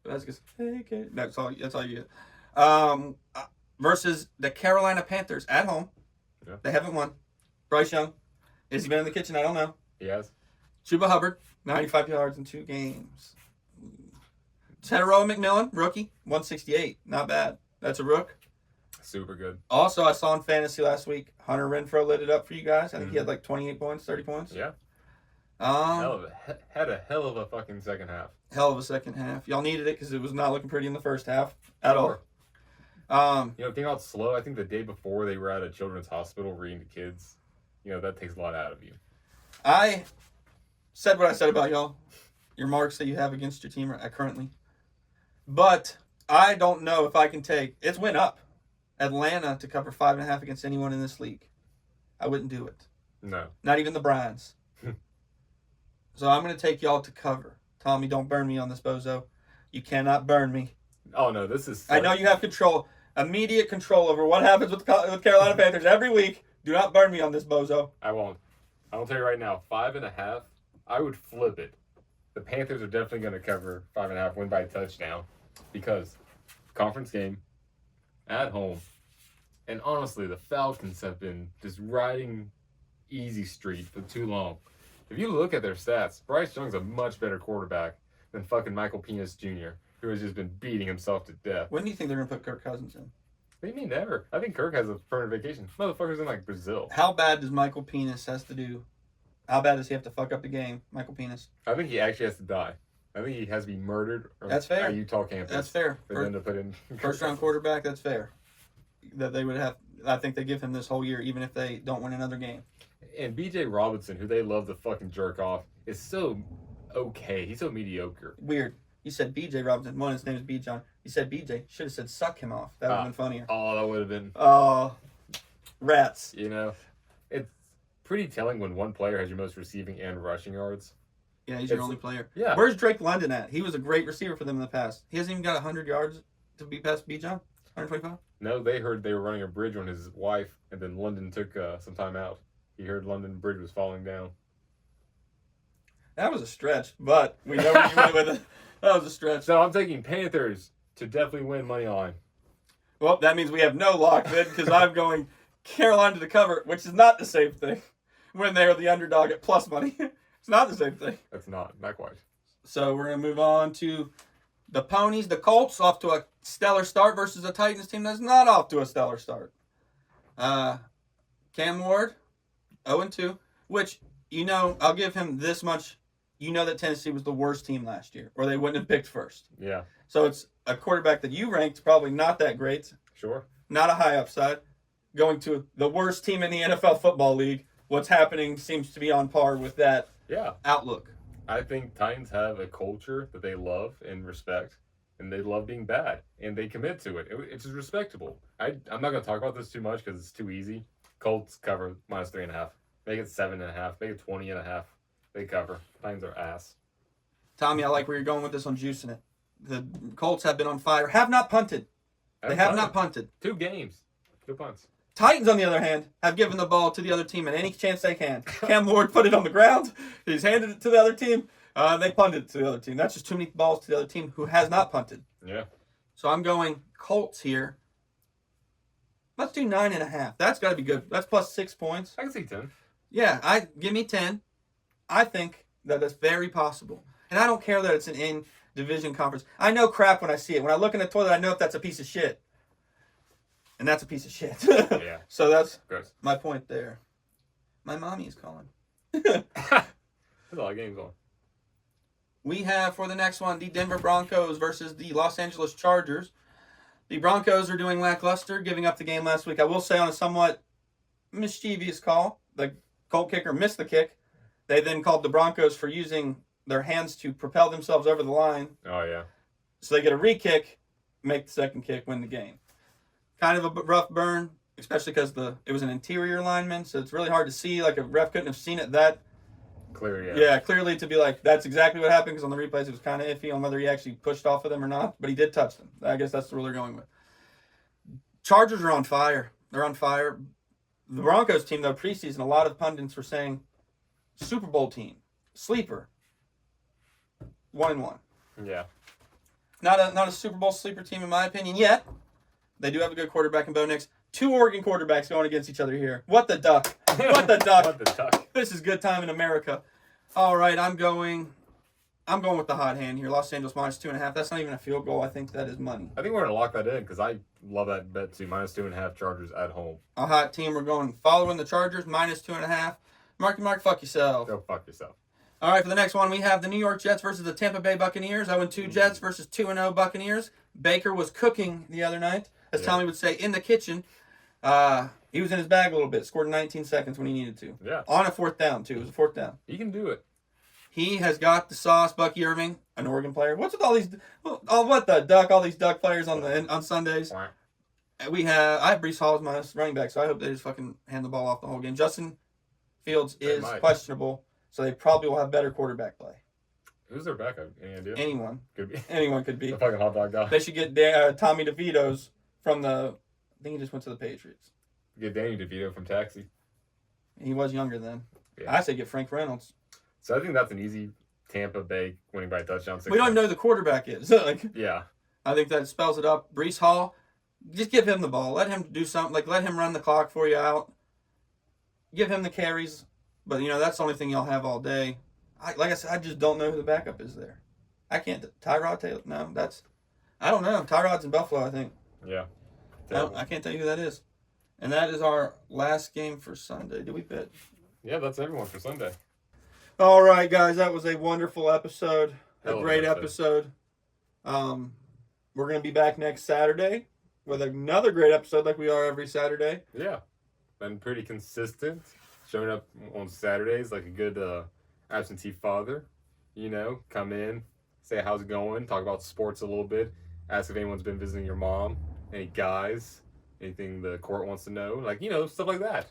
That's just, that's all you get. Versus the Carolina Panthers at home. Yeah. They haven't won. Bryce Young. Has he been in the kitchen? I don't know. He has. Chuba Hubbard, 95 yards in 2 games. Tedero McMillan, rookie, 168. Not bad. That's a rook. Super good. Also, I saw in fantasy last week, Hunter Renfrow lit it up for you guys. I think he had like 28 points, 30 points. Yeah. Had a hell of a fucking second half. Hell of a second half. Y'all needed it because it was not looking pretty in the first half at all. Came out slow. I think the day before they were at a children's hospital reading to kids. That takes a lot out of you. I said what I said about y'all, your marks that you have against your team currently. But I don't know if I can take, it's went up, Atlanta to cover 5.5 against anyone in this league. I wouldn't do it. No. Not even the Browns. So I'm going to take y'all to cover. Tommy, don't burn me on this, bozo. You cannot burn me. Oh, no, this is... I know you have control, immediate control over what happens with Carolina Panthers every week. Do not burn me on this, bozo. I won't. I'll tell you right now, 5.5, I would flip it. The Panthers are definitely going to cover 5.5, win by a touchdown, because conference game, at home, and honestly, the Falcons have been just riding easy street for too long. If you look at their stats, Bryce Young's a much better quarterback than fucking Michael Penis Jr., who has just been beating himself to death. When do you think they're going to put Kirk Cousins in? What do you mean never? I think Kirk has a permanent vacation. Motherfucker's in like Brazil. How bad does Michael Penis has to do? How bad does he have to fuck up the game, Michael Penis? I think he actually has to die. I think he has to be murdered. That's fair. At Utah campus. That's fair. For them to put in first round quarterback. That's fair. That they would have. I think they give him this whole year, even if they don't win another game. And B.J. Robinson, who they love to fucking jerk off, is so okay. He's so mediocre. Weird. You said B.J. Robinson. One, his name is B. John. You said B.J. Should have said suck him off. That would have been funnier. Oh, that would have been. Oh, rats. It's pretty telling when one player has your most receiving and rushing yards. Yeah, he's your only player. Yeah. Where's Drake London at? He was a great receiver for them in the past. He hasn't even got 100 yards to be past B. John? 125? No, they heard they were running a bridge on his wife, and then London took some time out. He heard London Bridge was falling down. That was a stretch, but we know where you went with it. That was a stretch. So I'm taking Panthers to definitely win money line. Well, that means we have no lock then, because I'm going Carolina to cover, which is not the same thing. When they are the underdog at plus money. It's not the same thing. That's not quite. So we're going to move on to the Ponies. The Colts off to a stellar start versus a Titans team that's not off to a stellar start. Cam Ward, 0-2, which, I'll give him this much. That Tennessee was the worst team last year, or they wouldn't have picked first. Yeah. So it's a quarterback that you ranked probably not that great. Sure. Not a high upside. Going to the worst team in the NFL football league. What's happening seems to be on par with that outlook. I think Titans have a culture that they love and respect, and they love being bad, and they commit to it. It's just respectable. I'm not going to talk about this too much because it's too easy. Colts cover -3.5. Make it 7.5. Make it 20.5. They cover. Titans are ass. Tommy, I like where you're going with this on juicing it. The Colts have been on fire. Have not punted. They have not punted. 2 games. 2 punts. Titans, on the other hand, have given the ball to the other team at any chance they can. Cam Ward put it on the ground. He's handed it to the other team. They punted it to the other team. That's just too many balls to the other team who has not punted. Yeah. So I'm going Colts here. Let's do 9.5. That's got to be good. That's plus 6 points. I can see 10. Yeah, give me 10. I think that is very possible. And I don't care that it's an in-division conference. I know crap when I see it. When I look in the toilet, I know if that's a piece of shit. And that's a piece of shit. Yeah. So that's gross. My point there. My mommy is calling. There's a lot of games on. We have, for the next one, the Denver Broncos versus the Los Angeles Chargers. The Broncos are doing lackluster, giving up the game last week. I will say on a somewhat mischievous call. The Colt kicker missed the kick. They then called the Broncos for using their hands to propel themselves over the line. Oh, yeah. So they get a re-kick, make the second kick, win the game. Kind of a rough burn, especially because it was an interior lineman, so it's really hard to see. Like, a ref couldn't have seen it that clear, yeah. Yeah, clearly to be like, that's exactly what happened, because on the replays it was kind of iffy on whether he actually pushed off of them or not, but he did touch them. I guess that's the rule they're going with. Chargers are on fire. They're on fire. The Broncos team, though, preseason, a lot of pundits were saying, Super Bowl team, sleeper, 1-1. Yeah. Not a Super Bowl sleeper team in my opinion yet. They do have a good quarterback in Bo Nix. 2 Oregon quarterbacks going against each other here. What the duck? What the duck? What the duck? This is good time in America. All right, I'm going with the hot hand here. Los Angeles minus 2.5. That's not even a field goal. I think that is money. I think we're gonna lock that in because I love that bet too. Minus 2.5 Chargers at home. A hot team. We're going following the Chargers minus 2.5. Mark, fuck yourself. Go fuck yourself. All right, for the next one, we have the New York Jets versus the Tampa Bay Buccaneers. 0-2 Jets versus 2-0 Buccaneers. Baker was cooking the other night, as Tommy would say, in the kitchen. He was in his bag a little bit. Scored in 19 seconds when he needed to. Yeah. On a fourth down, too. It was a fourth down. He can do it. He has got the sauce. Bucky Irving, an Oregon player. What's with all these? Oh, what the duck? All these duck players on Sundays. I have Breece Hall as my running back, so I hope they just fucking hand the ball off the whole game. Justin Fields is questionable, so they probably will have better quarterback play. Who's their backup? Any idea? Anyone. Could be. Anyone could be. The fucking hot dog guy. They should get Tommy DeVito's from the. I think he just went to the Patriots. Get Danny DeVito from Taxi. He was younger then. Yeah. I say get Frank Reynolds. So I think that's an easy Tampa Bay winning by a touchdown. We don't know who the quarterback is. Yeah. I think that spells it up. Breece Hall, just give him the ball. Let him do something. Let him run the clock for you out. Give him the carries. But, that's the only thing y'all have all day. Like I said, I just don't know who the backup is there. I can't. Tyrod Taylor? No, I don't know. Tyrod's in Buffalo, I think. Yeah. I can't tell you who that is. And that is our last game for Sunday. Did we bet? Yeah, that's everyone for Sunday. All right, guys. That was a wonderful episode. A great episode. We're going to be back next Saturday with another great episode like we are every Saturday. Yeah. Been pretty consistent. Showing up on Saturdays like a good absentee father. Come in, say how's it going, talk about sports a little bit, ask if anyone's been visiting your mom, any guys, anything the court wants to know, stuff like that.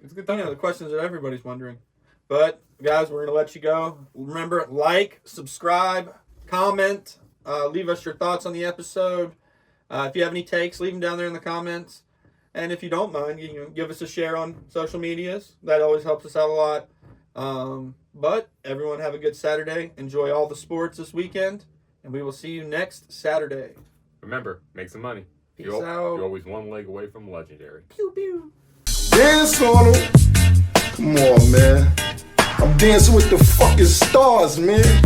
It's a good time. The questions that everybody's wondering. But, guys, we're going to let you go. Remember, like, subscribe, comment, leave us your thoughts on the episode. If you have any takes, leave them down there in the comments. And if you don't mind, give us a share on social medias. That always helps us out a lot. But everyone have a good Saturday. Enjoy all the sports this weekend. And we will see you next Saturday. Remember, make some money. Peace You're out. always one leg away from legendary. Pew, pew. Dance on it. Come on, man. I'm dancing with the fucking stars, man.